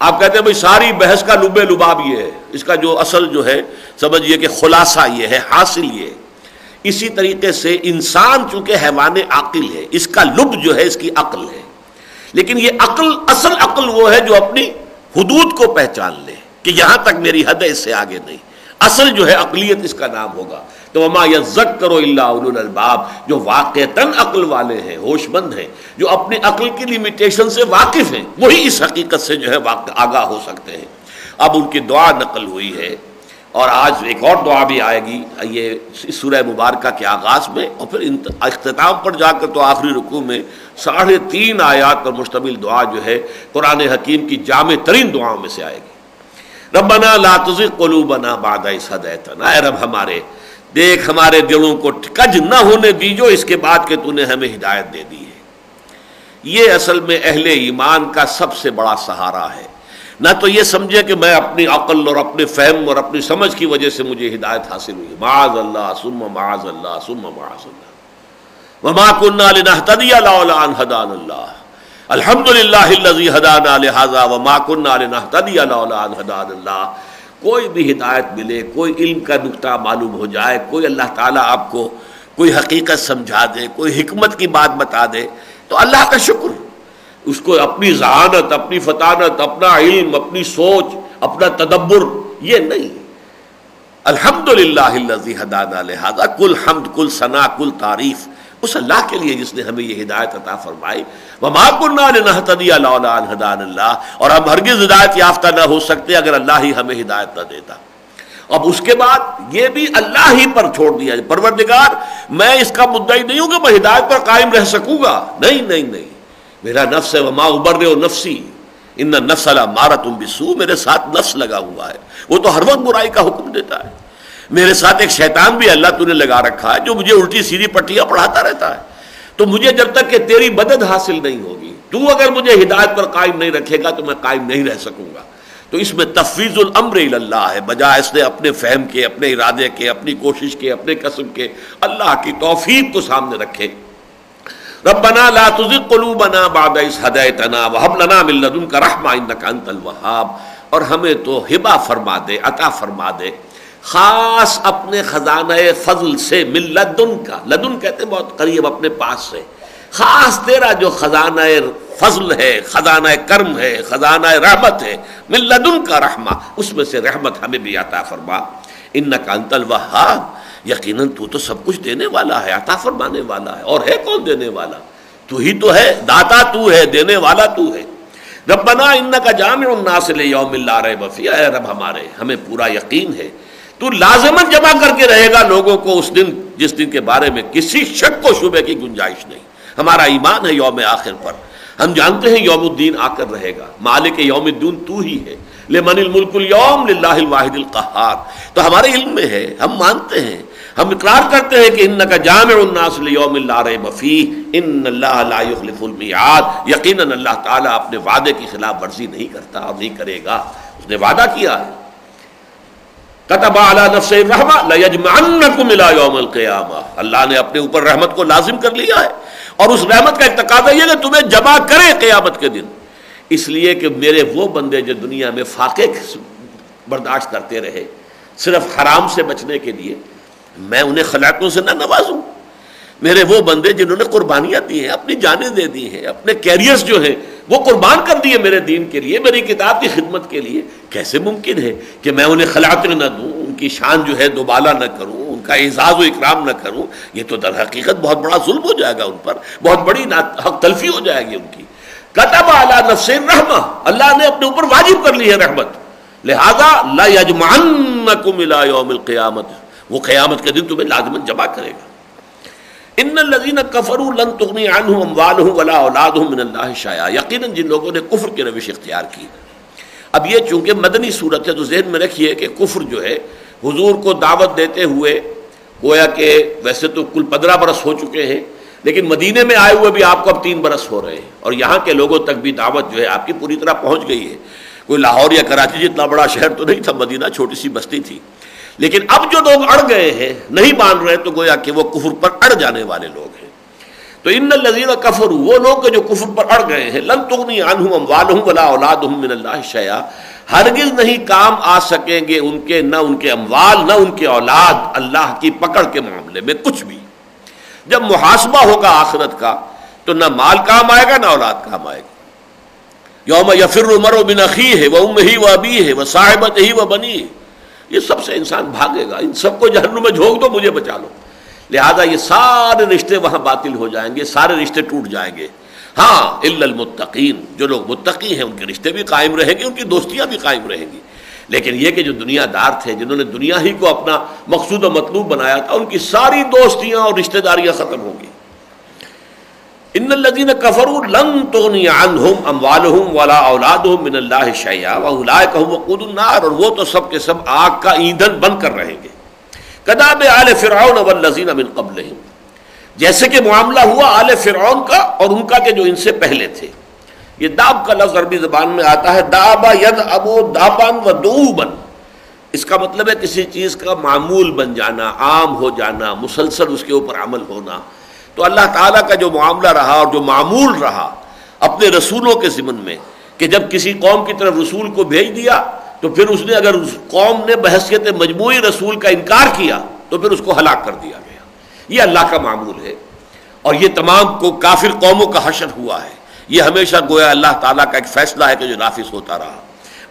آپ کہتے ہیں بھائی ساری بحث کا لب لباب یہ ہے، اس کا جو اصل جو ہے سمجھیے کہ خلاصہ یہ ہے، حاصل یہ ہے۔ اسی طریقے سے انسان چونکہ حیوان عاقل ہے، اس کا لب جو ہے اس کی عقل ہے، لیکن یہ عقل اصل عقل وہ ہے جو اپنی حدود کو پہچان لے کہ یہاں تک میری حد ہے، اس سے آگے نہیں۔ اصل جو ہے عقلیت اس کا نام ہوگا۔ تو وما یذکر الا اولو الالباب، جو واقعتاً عقل والے ہیں، ہوش مند ہیں، جو اپنی عقل کی لیمیٹیشن سے واقف ہیں، وہی اس حقیقت سے جو ہے آگاہ ہو سکتے ہیں۔ اب ان کی دعا نقل ہوئی ہے، اور آج ایک اور دعا بھی آئے گی یہ سورہ مبارکہ کے آغاز میں، اور پھر اختتام پر جا کر تو آخری رکوع میں 3.5 آیات پر مشتمل دعا جو ہے قرآن حکیم کی جامع ترین دعاؤں میں سے آئے گی۔ ربنا لا تزغ قلوبنا بعد اذ ہدیتنا، اے رب ہمارے دیکھ ہمارے دلوں کو کج نہ ہونے دیجو اس کے بعد کہ تو نے ہمیں ہدایت دے دی ہے۔ یہ اصل میں اہل ایمان کا سب سے بڑا سہارا ہے، نہ تو یہ سمجھے کہ میں اپنی عقل اور اپنے فہم اور اپنی سمجھ کی وجہ سے مجھے ہدایت حاصل ہوئی، معاذ اللہ ثم معاذ اللہ ثم معاذ اللہ، وما كنا لنهتدي لولا ان هدانا الله، الحمد للہ الذی ہدانا لہذا وما كنا لنهتدي لولا ان هدانا الله۔ کوئی بھی ہدایت ملے، کوئی علم کا نقطہ معلوم ہو جائے، کوئی اللہ تعالیٰ آپ کو کوئی حقیقت سمجھا دے، کوئی حکمت کی بات بتا دے تو اللہ کا شکر، اس کو اپنی ذہانت، اپنی فطانت، اپنا علم، اپنی سوچ، اپنا تدبر یہ نہیں۔ الحمدللہ الذی ہدانا لہذا، کل حمد، کل ثنا، کل تعریف اس اللہ کے لیے جس نے ہمیں یہ ہدایت عطا فرمائی۔ وما كنا لنهتدي لولا ان هدانا الله، اور ہم ہرگز ہدایت یافتہ نہ ہو سکتے اگر اللہ ہی ہمیں ہدایت نہ دیتا۔ اب اس کے بعد یہ بھی اللہ ہی پر چھوڑ دیا، پروردگار میں اس کا مدعی نہیں ہوں کہ میں ہدایت پر قائم رہ سکوں گا، نہیں نہیں نہیں، میرا نفس ہے، وما ابرئ نفسی ان النفس لامارۃ بالسوء، میرے ساتھ نفس لگا ہوا ہے، وہ تو ہر وقت برائی کا حکم دیتا ہے۔ میرے ساتھ ایک شیطان بھی اللہ تو نے لگا رکھا ہے جو مجھے الٹی سیدھی پٹیاں پڑھاتا رہتا ہے۔ تو مجھے جب تک کہ تیری مدد حاصل نہیں ہوگی، تو اگر مجھے ہدایت پر قائم نہیں رکھے گا تو میں قائم نہیں رہ سکوں گا۔ تو اس میں تفویض الامر الی اللہ ہے، بجائے اس نے اپنے فہم کے، اپنے ارادے کے، اپنی کوشش کے، اپنے قسم کے، اللہ کی توفیق کو سامنے رکھے۔ ربنا لا تزغ قلوبنا بعد اذ ہدیتنا وہب لنا من لدنک رحمۃ انک انت الوہاب، اور ہمیں تو ہبہ فرما دے، عطا فرما دے خاص اپنے خزانہ فضل سے، من لدن کا، لدن کہتے ہیں بہت قریب، اپنے پاس سے، خاص تیرا جو خزانہ فضل ہے، خزانہ کرم ہے، خزانہ رحمت ہے، من لدن کا رحمہ، اس میں سے رحمت ہمیں بھی عطا فرما۔ انک انت الوہاب، یقیناً تو سب کچھ دینے والا ہے، عطا فرمانے والا ہے، اور ہے کون دینے والا؟ تو ہی تو ہے، داتا تو ہے، دینے والا تو ہے۔ ربنا انک جامع الناس لیوم لا ریب فیہ، اے رب ہمارے ہمیں پورا یقین ہے تو لازماً جمع کر کے رہے گا لوگوں کو اس دن جس دن کے بارے میں کسی شک و شبہ کی گنجائش نہیں۔ ہمارا ایمان ہے یوم آخر پر، ہم جانتے ہیں یوم الدین آ کر رہے گا، مالک یوم الدین تو ہی ہے، لمن الملک اليوم للہ الواحد القہار۔ تو ہمارے علم میں ہے، ہم مانتے ہیں، ہم اقرار کرتے ہیں کہ انک جامع الناس لیوم لا ریب فیہ ان اللہ لا یخلف المیعاد، یقیناً اللہ تعالیٰ اپنے وعدے کی خلاف ورزی نہیں کرتا اور نہیں کرے گا، اس نے وعدہ کیا ہے۔ کتب علی نفسہ الرحمہ لیجمعنکم الی یوم القیامہ، اللہ نے اپنے اوپر رحمت کو لازم کر لیا ہے، اور اس رحمت کا ایک تقاضا یہ کہ تمہیں جمع کرے قیامت کے دن، اس لیے کہ میرے وہ بندے جو دنیا میں فاقے برداشت کرتے رہے صرف حرام سے بچنے کے لیے، میں انہیں خلعتوں سے نہ نوازوں۔ میرے وہ بندے جنہوں نے قربانیاں دی ہیں، اپنی جانیں دے دی ہیں، اپنے کیریئرز جو ہیں وہ قربان کر دیے میرے دین کے لیے، میری کتاب کی خدمت کے لیے، کیسے ممکن ہے کہ میں انہیں خلعتیں نہ دوں، ان کی شان جو ہے دوبالا نہ کروں، ان کا اعزاز و اکرام نہ کروں؟ یہ تو در حقیقت بہت بڑا ظلم ہو جائے گا ان پر، بہت بڑی حق تلفی ہو جائے گی ان کی۔ کتب علی نفسہ الرحمہ، اللہ نے اپنے اوپر واجب کر لی ہے رحمت، لہذا لا یجمعنکم الی یوم القیامۃ، وہ قیامت کے دن تمہیں لازماً جمع کرے گا۔ ان الذین کفروا لن تغنی عنہم اموالہم ولا اولادہم من اللہ شیئا، یقیناً جن لوگوں نے کفر کی روش اختیار کی، اب یہ چونکہ مدنی صورت ہے تو ذہن میں رکھیے کہ کفر جو ہے حضور کو دعوت دیتے ہوئے گویا کہ ویسے تو کل 15 برس ہو چکے ہیں، لیکن مدینے میں آئے ہوئے بھی آپ کو اب 3 برس ہو رہے ہیں، اور یہاں کے لوگوں تک بھی دعوت جو ہے آپ کی پوری طرح پہنچ گئی ہے۔ کوئی لاہور یا کراچی جتنا بڑا شہر تو نہیں تھا، مدینہ چھوٹی سی بستی تھی، لیکن اب جو لوگ اڑ گئے ہیں نہیں مان رہے تو گویا کہ وہ کفر پر اڑ جانے والے لوگ ہیں۔ تو ان الذین کفروا، وہ لوگ جو کفر پر اڑ گئے ہیں، لن تغنی عنہم اموالہم ولا اولادہم من اللہ شیئا، ہرگز نہیں کام آ سکیں گے ان کے، نہ ان کے اموال نہ ان کے اولاد اللہ کی پکڑ کے معاملے میں کچھ بھی۔ جب محاسبہ ہوگا آخرت کا تو نہ مال کام آئے گا نہ اولاد کام آئے گا۔ یوم یفر المرء من اخیہ وامہ وابیہ وصاحبتہ وبنیہ، یہ سب سے انسان بھاگے گا، ان سب کو جہنم میں جھونک دو، مجھے بچا لو۔ لہذا یہ سارے رشتے وہاں باطل ہو جائیں گے، سارے رشتے ٹوٹ جائیں گے۔ ہاں الا المتقین، جو لوگ متقی ہیں ان کے رشتے بھی قائم رہیں گے، ان کی دوستیاں بھی قائم رہیں گی، لیکن یہ کہ جو دنیا دار تھے، جنہوں نے دنیا ہی کو اپنا مقصود و مطلوب بنایا تھا، ان کی ساری دوستیاں اور رشتہ داریاں ختم ہوں گی۔ ان الذین کفروا لن تغنی عنہم اموالہم ولا اولادہم من اللہ شیئا واولئک هم وقود النار، اور وہ تو سب کے سب آگ کا ایندھن بن کر رہیں گے۔ کداب آل فرعون والذین من قبلہم، جیسے کہ معاملہ ہوا آل فرعون کا اور ان کا کہ جو ان سے پہلے تھے۔ یہ داب کا لفظ عربی زبان میں آتا ہے دابا یدعبو دابن و دوبن، اس کا مطلب ہے کسی چیز کا معمول بن جانا، عام ہو جانا، مسلسل اس کے اوپر عمل ہونا۔ تو اللہ تعالیٰ کا جو معاملہ رہا اور جو معمول رہا اپنے رسولوں کے ضمن میں کہ جب کسی قوم کی طرف رسول کو بھیج دیا تو پھر اس نے اگر اس قوم نے بحیثیت مجموعی رسول کا انکار کیا تو پھر اس کو ہلاک کر دیا گیا۔ یہ اللہ کا معمول ہے، اور یہ تمام کو کافر قوموں کا حشر ہوا ہے۔ یہ ہمیشہ گویا اللہ تعالیٰ کا ایک فیصلہ ہے کہ جو نافذ ہوتا رہا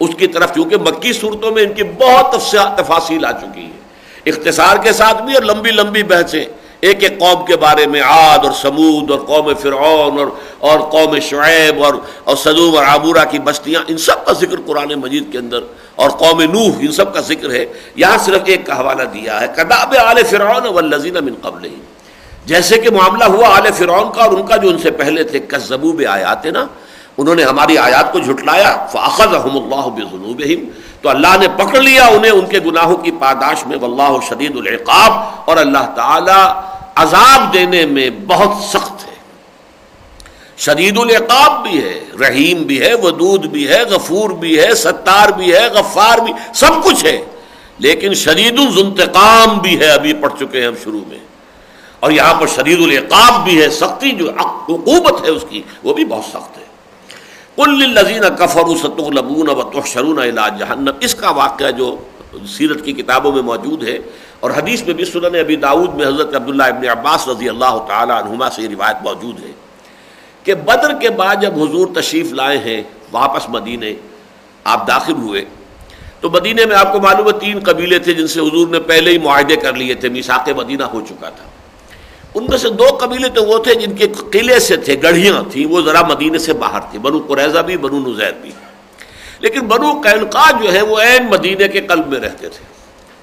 اس کی طرف، کیونکہ مکی صورتوں میں ان کی بہت تفاصیل آ چکی ہیں، اختصار کے ساتھ بھی اور لمبی لمبی بحثیں ایک ایک قوم کے بارے میں، عاد اور سمود اور قوم فرعون اور قوم شعیب اور سدوم اور عامورہ کی بستیاں، ان سب کا ذکر قرآن مجید کے اندر، اور قوم نوح، ان سب کا ذکر ہے۔ یہاں صرف ایک کا حوالہ دیا ہے کداب آل فرعون والذین من قبلہم، جیسے کہ معاملہ ہوا آل فرعون کا اور ان کا جو ان سے پہلے تھے، کذبوا بآیاتنا، انہوں نے ہماری آیات کو جھٹلایا، فاخذہم اللہ بذنوبہم، تو اللہ نے پکڑ لیا انہیں ان کے گناہوں کی پاداش میں، واللہ شدید العقاب، اور اللہ تعالی عذاب دینے میں بہت سخت ہے، شدید العقاب بھی ہے، رحیم بھی ہے، ودود بھی ہے، غفور بھی ہے، ستار بھی ہے، غفار بھی، سب کچھ ہے، لیکن شدید الانتقام بھی ہے، ابھی پڑھ چکے ہیں ہم شروع میں، اور یہاں پر شدید العقاب بھی ہے، سختی جو عقوبت ہے اس کی وہ بھی بہت سخت ہے۔ قل للذین کفروا ستغلبون وتحشرون الی جہنم، اس کا واقعہ جو سیرت کی کتابوں میں موجود ہے اور حدیث میں بھی سنن ابی داؤد میں حضرت عبداللہ ابن عباس رضی اللہ تعالی عنہما سے یہ روایت موجود ہے کہ بدر کے بعد جب حضور تشریف لائے ہیں واپس مدینے، آپ داخل ہوئے تو مدینے میں آپ کو معلوم ہے 3 قبیلے تھے جن سے حضور نے پہلے ہی معاہدے کر لیے تھے، میثاق مدینہ ہو چکا تھا۔ ان میں سے 2 قبیلے تو وہ تھے جن کے قلعے سے تھے، گڑھیاں تھیں، وہ ذرا مدینے سے باہر تھی، بنو قریظہ بھی، بنو نذیر بھی، لیکن بنو قینقاع جو ہے وہ عین مدینے کے قلب میں رہتے تھے،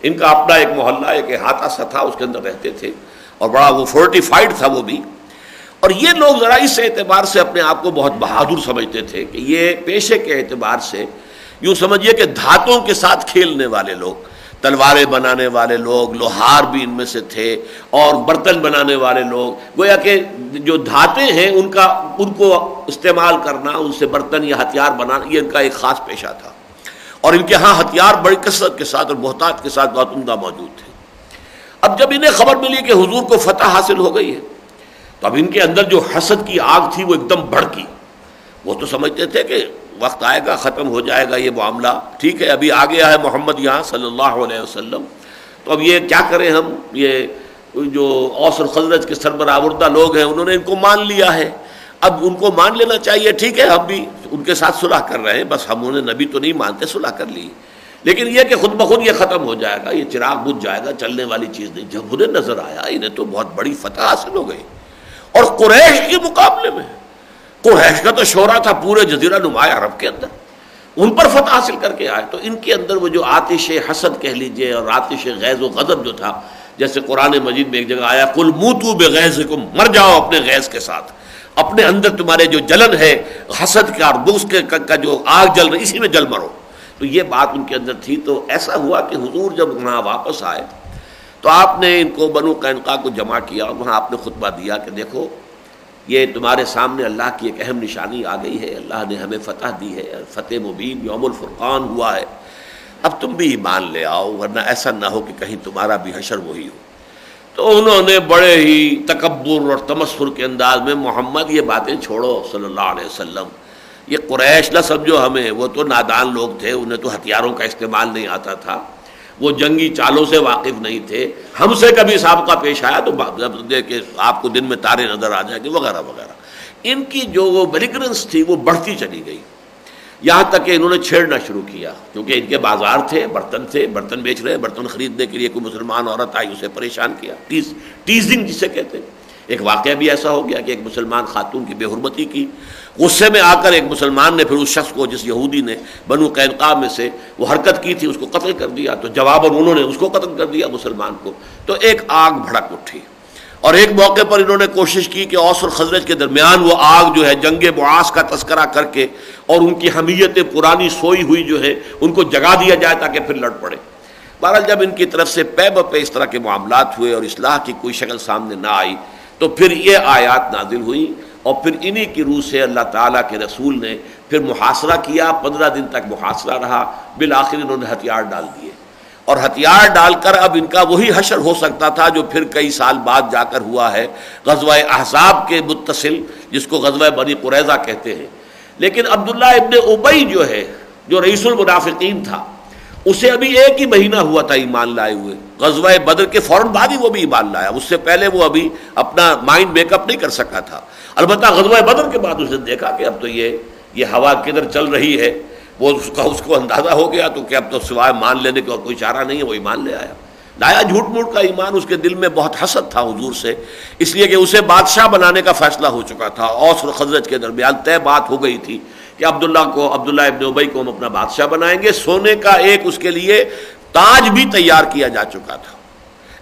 ان کا اپنا ایک محلہ، ایک احاطہ سا تھا، اس کے اندر رہتے تھے، اور بڑا وہ فورٹیفائڈ تھا وہ بھی، اور یہ لوگ ذرا اس اعتبار سے اپنے آپ کو بہت بہادر سمجھتے تھے کہ یہ پیشے کے اعتبار سے یوں سمجھیے کہ دھاتوں کے ساتھ کھیلنے والے لوگ، تلواریں بنانے والے لوگ، لوہار بھی ان میں سے تھے، اور برتن بنانے والے لوگ، گویا کہ جو دھاتیں ہیں ان کو استعمال کرنا، ان سے برتن یا ہتھیار بنانا، یہ ان کا ایک خاص پیشہ تھا، اور ان کے ہاں ہتھیار بڑی کثرت کے ساتھ اور محتاط کے ساتھ بہت عمدہ موجود تھے۔ اب جب انہیں خبر ملی کہ حضور کو فتح حاصل ہو گئی ہے تو اب ان کے اندر جو حسد کی آگ تھی وہ ایک دم بھڑکی۔ وہ تو سمجھتے تھے کہ وقت آئے گا، ختم ہو جائے گا یہ معاملہ، ٹھیک ہے ابھی آ گیا ہے محمد یہاں صلی اللہ علیہ وسلم، تو اب یہ کیا کریں ہم، یہ جو اوس اور خزرج کے سربراہ لوگ ہیں انہوں نے ان کو مان لیا ہے، اب ان کو مان لینا چاہیے، ٹھیک ہے ہم بھی ان کے ساتھ صلح کر رہے ہیں، بس ہم انہیں نبی تو نہیں مانتے، صلح کر لی، لیکن یہ کہ خود بخود یہ ختم ہو جائے گا، یہ چراغ بجھ جائے گا، چلنے والی چیز نہیں۔ جب انہیں نظر آیا انہیں تو بہت بڑی فتح حاصل ہو گئی، اور قریش کے مقابلے میں، قریش کا تو شورا تھا پورے جزیرہ نما عرب کے اندر، ان پر فتح حاصل کر کے آئے، تو ان کے اندر وہ جو آتش حسد کہہ لیجئے اور آتش غیظ و غضب جو تھا، جیسے قرآن مجید میں ایک جگہ آیا قل موتوا بغیظکم، مر جاؤ اپنے غیظ کے ساتھ، اپنے اندر تمہارے جو جلن ہے حسد کا اور بغض کا جو آگ جل رہی اسی میں جل مرو۔ تو یہ بات ان کے اندر تھی. تو ایسا ہوا کہ حضور جب وہاں واپس آئے تو آپ نے ان کو بنو قینقاع کو جمع کیا اور وہاں آپ نے خطبہ دیا کہ دیکھو یہ تمہارے سامنے اللہ کی ایک اہم نشانی آ گئی ہے، اللہ نے ہمیں فتح دی ہے، فتح مبین یوم الفرقان ہوا ہے، اب تم بھی ایمان لے آؤ ورنہ ایسا نہ ہو کہ کہیں تمہارا بھی حشر وہی ہو. تو انہوں نے بڑے ہی تکبر اور تمسخر کے انداز میں محمد یہ باتیں چھوڑو صلی اللہ علیہ وسلم، یہ قریش نہ سمجھو ہمیں، وہ تو نادان لوگ تھے، انہیں تو ہتھیاروں کا استعمال نہیں آتا تھا، وہ جنگی چالوں سے واقف نہیں تھے، ہم سے کبھی سابقہ پیش آیا تو کہ آپ کو دن میں تارے نظر آ جائیں گے وغیرہ وغیرہ. ان کی جو وہ بیلیگرنس تھی وہ بڑھتی چلی گئی، یہاں تک کہ انہوں نے چھیڑنا شروع کیا، کیونکہ ان کے بازار تھے، برتن بیچ رہے، برتن خریدنے کے لیے کوئی مسلمان عورت آئی اسے پریشان کیا، ٹیزنگ جسے کہتے ہیں. ایک واقعہ بھی ایسا ہو گیا کہ ایک مسلمان خاتون کی بے حرمتی کی، غصے میں آ کر ایک مسلمان نے پھر اس شخص کو، جس یہودی نے بنو قینقاع میں سے وہ حرکت کی تھی، اس کو قتل کر دیا. تو جواباً انہوں نے اس کو قتل کر دیا مسلمان کو. تو ایک آگ بھڑک اٹھی، اور ایک موقع پر انہوں نے کوشش کی کہ اوس اور خزرج کے درمیان وہ آگ جو ہے جنگ معاص کا تذکرہ کر کے اور ان کی حمیتیں پرانی سوئی ہوئی جو ہے ان کو جگا دیا جائے تاکہ پھر لڑ پڑے. بہرحال جب ان کی طرف سے پے بپے اس طرح کے معاملات ہوئے اور اصلاح کی کوئی شکل سامنے نہ آئی تو پھر یہ آیات نازل ہوئی، اور پھر انہی کی روح سے اللہ تعالیٰ کے رسول نے پھر محاصرہ کیا. 15 دن تک محاصرہ رہا، بالآخر انہوں نے ہتھیار ڈال دیے، اور ہتھیار ڈال کر اب ان کا وہی حشر ہو سکتا تھا جو پھر کئی سال بعد جا کر ہوا ہے غزوہ احزاب کے متصل، جس کو غزوہ بنی قریظہ کہتے ہیں. لیکن عبداللہ ابن ابی جو ہے، جو رئیس المنافقین تھا، اسے ابھی ایک ہی مہینہ ہوا تھا ایمان لائے ہوئے، غزوہ بدر کے فوراً بعد ہی وہ بھی ایمان لایا، اس سے پہلے وہ ابھی اپنا مائنڈ میک اپ نہیں کر سکا تھا. البتہ غزوہ بدر کے بعد اس نے دیکھا کہ اب تو یہ ہوا کدھر چل رہی ہے، وہ اس کو اندازہ ہو گیا تو کہ اب تو سوائے مان لینے کا اور کوئی چارہ نہیں ہے، وہ ایمان لے آیا. لایا جھوٹ موٹ کا ایمان. اس کے دل میں بہت حسد تھا حضور سے، اس لیے کہ اسے بادشاہ بنانے کا فیصلہ ہو چکا تھا. اوس اور خزرج کے درمیان طے بات ہو گئی تھی کہ عبداللہ ابن ابی کو ہم اپنا بادشاہ بنائیں گے. سونے کا ایک اس کے لیے تاج بھی تیار کیا جا چکا تھا.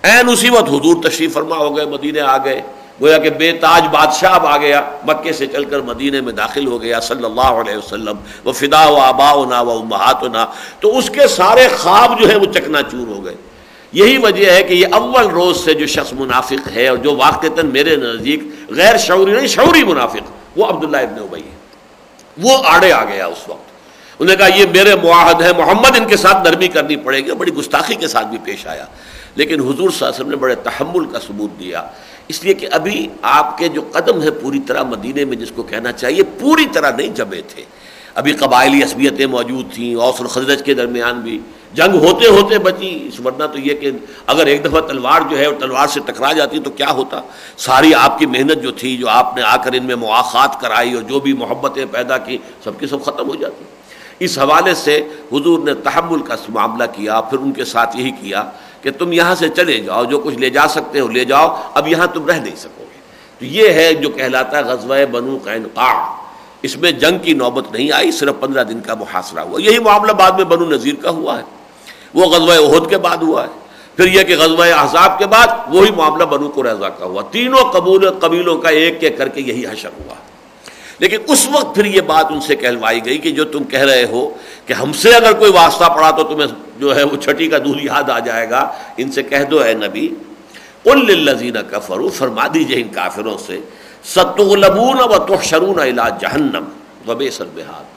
عین اسی وقت حضور تشریف فرما ہو گئے، مدینے آ گئے، گویا کہ بے تاج بادشاہ اب آ گیا، مکے سے چل کر مدینے میں داخل ہو گیا صلی اللہ علیہ وسلم. وفدا و آباؤنا و امہاتنا، تو اس کے سارے خواب جو ہے وہ چکنا چور ہو گئے. یہی وجہ ہے کہ یہ اول روز سے جو شخص منافق ہے اور جو واقعتاً میرے نزدیک غیر شعوری نہیں شعوری منافق، وہ عبداللہ ابن ابی ہے. وہ آڑے آ گیا اس وقت. انہوں نے کہا یہ میرے معاہد ہے محمد، ان کے ساتھ نرمی کرنی پڑے گی. بڑی گستاخی کے ساتھ بھی پیش آیا، لیکن حضور صلی اللہ علیہ وسلم نے بڑے تحمل کا ثبوت دیا، اس لیے کہ ابھی آپ کے جو قدم ہے پوری طرح مدینے میں، جس کو کہنا چاہیے پوری طرح نہیں جمے تھے. ابھی قبائلی عصبیتیں موجود تھیں، اوس اور خزرج کے درمیان بھی جنگ ہوتے ہوتے بچی. ورنہ تو یہ کہ اگر ایک دفعہ تلوار جو ہے اور تلوار سے ٹکرا جاتی تو کیا ہوتا. ساری آپ کی محنت جو تھی، جو آپ نے آ کر ان میں مواخات کرائی اور جو بھی محبتیں پیدا کی، سب کی سب ختم ہو جاتی. اس حوالے سے حضور نے تحمل کا معاملہ کیا. پھر ان کے ساتھ یہی کیا کہ تم یہاں سے چلے جاؤ، جو کچھ لے جا سکتے ہو لے جاؤ، اب یہاں تم رہ نہیں سکو گے. تو یہ ہے جو کہلاتا ہے غزوہ بنو قینقاع. اس میں جنگ کی نوبت نہیں آئی، صرف 15 دن کا محاصرہ ہوا. یہی معاملہ بعد میں بنو نذیر کا ہوا ہے، وہ غزوہ احد کے بعد ہوا ہے. پھر یہ کہ غزوہ احزاب کے بعد وہی معاملہ بنو قریظہ کا ہوا. تینوں قبیلوں کا ایک ایک کر کے یہی حشر ہوا. لیکن اس وقت پھر یہ بات ان سے کہلوائی گئی کہ جو تم کہہ رہے ہو کہ ہم سے اگر کوئی واسطہ پڑا تو تمہیں جو ہے وہ چھٹی کا دودھ یاد آ جائے گا. ان سے کہہ دو اے نبی، قل للذین کفروا، فرما دیجئے ان کافروں سے، ستغلبون وتحشرون الی جہنم وبئس المہاد،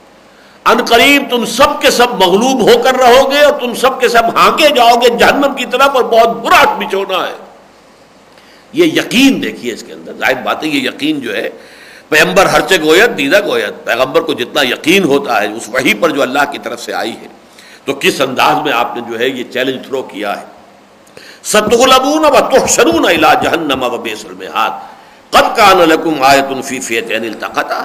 ان قریب تم سب کے سب مغلوب ہو کر رہو گے اور تم سب کے سب ہانکے جاؤ گے جہنم کی طرف، اور بہت برا بچھونا ہے. یہ یقین دیکھیے اس کے اندر. ظاہر بات ہے یہ یقین جو ہے، پیغمبر ہرچے گویت دیدہ گویت، پیغمبر کو جتنا یقین ہوتا ہے اس وحی پر جو اللہ کی طرف سے آئی ہے، تو کس انداز میں آپ نے جو ہے یہ چیلنج تھرو کیا ہے. ستغلبون وتحشرون الی جہنم وبئس المہاد قد کان لکم آیۃ فی فئتین التقطا،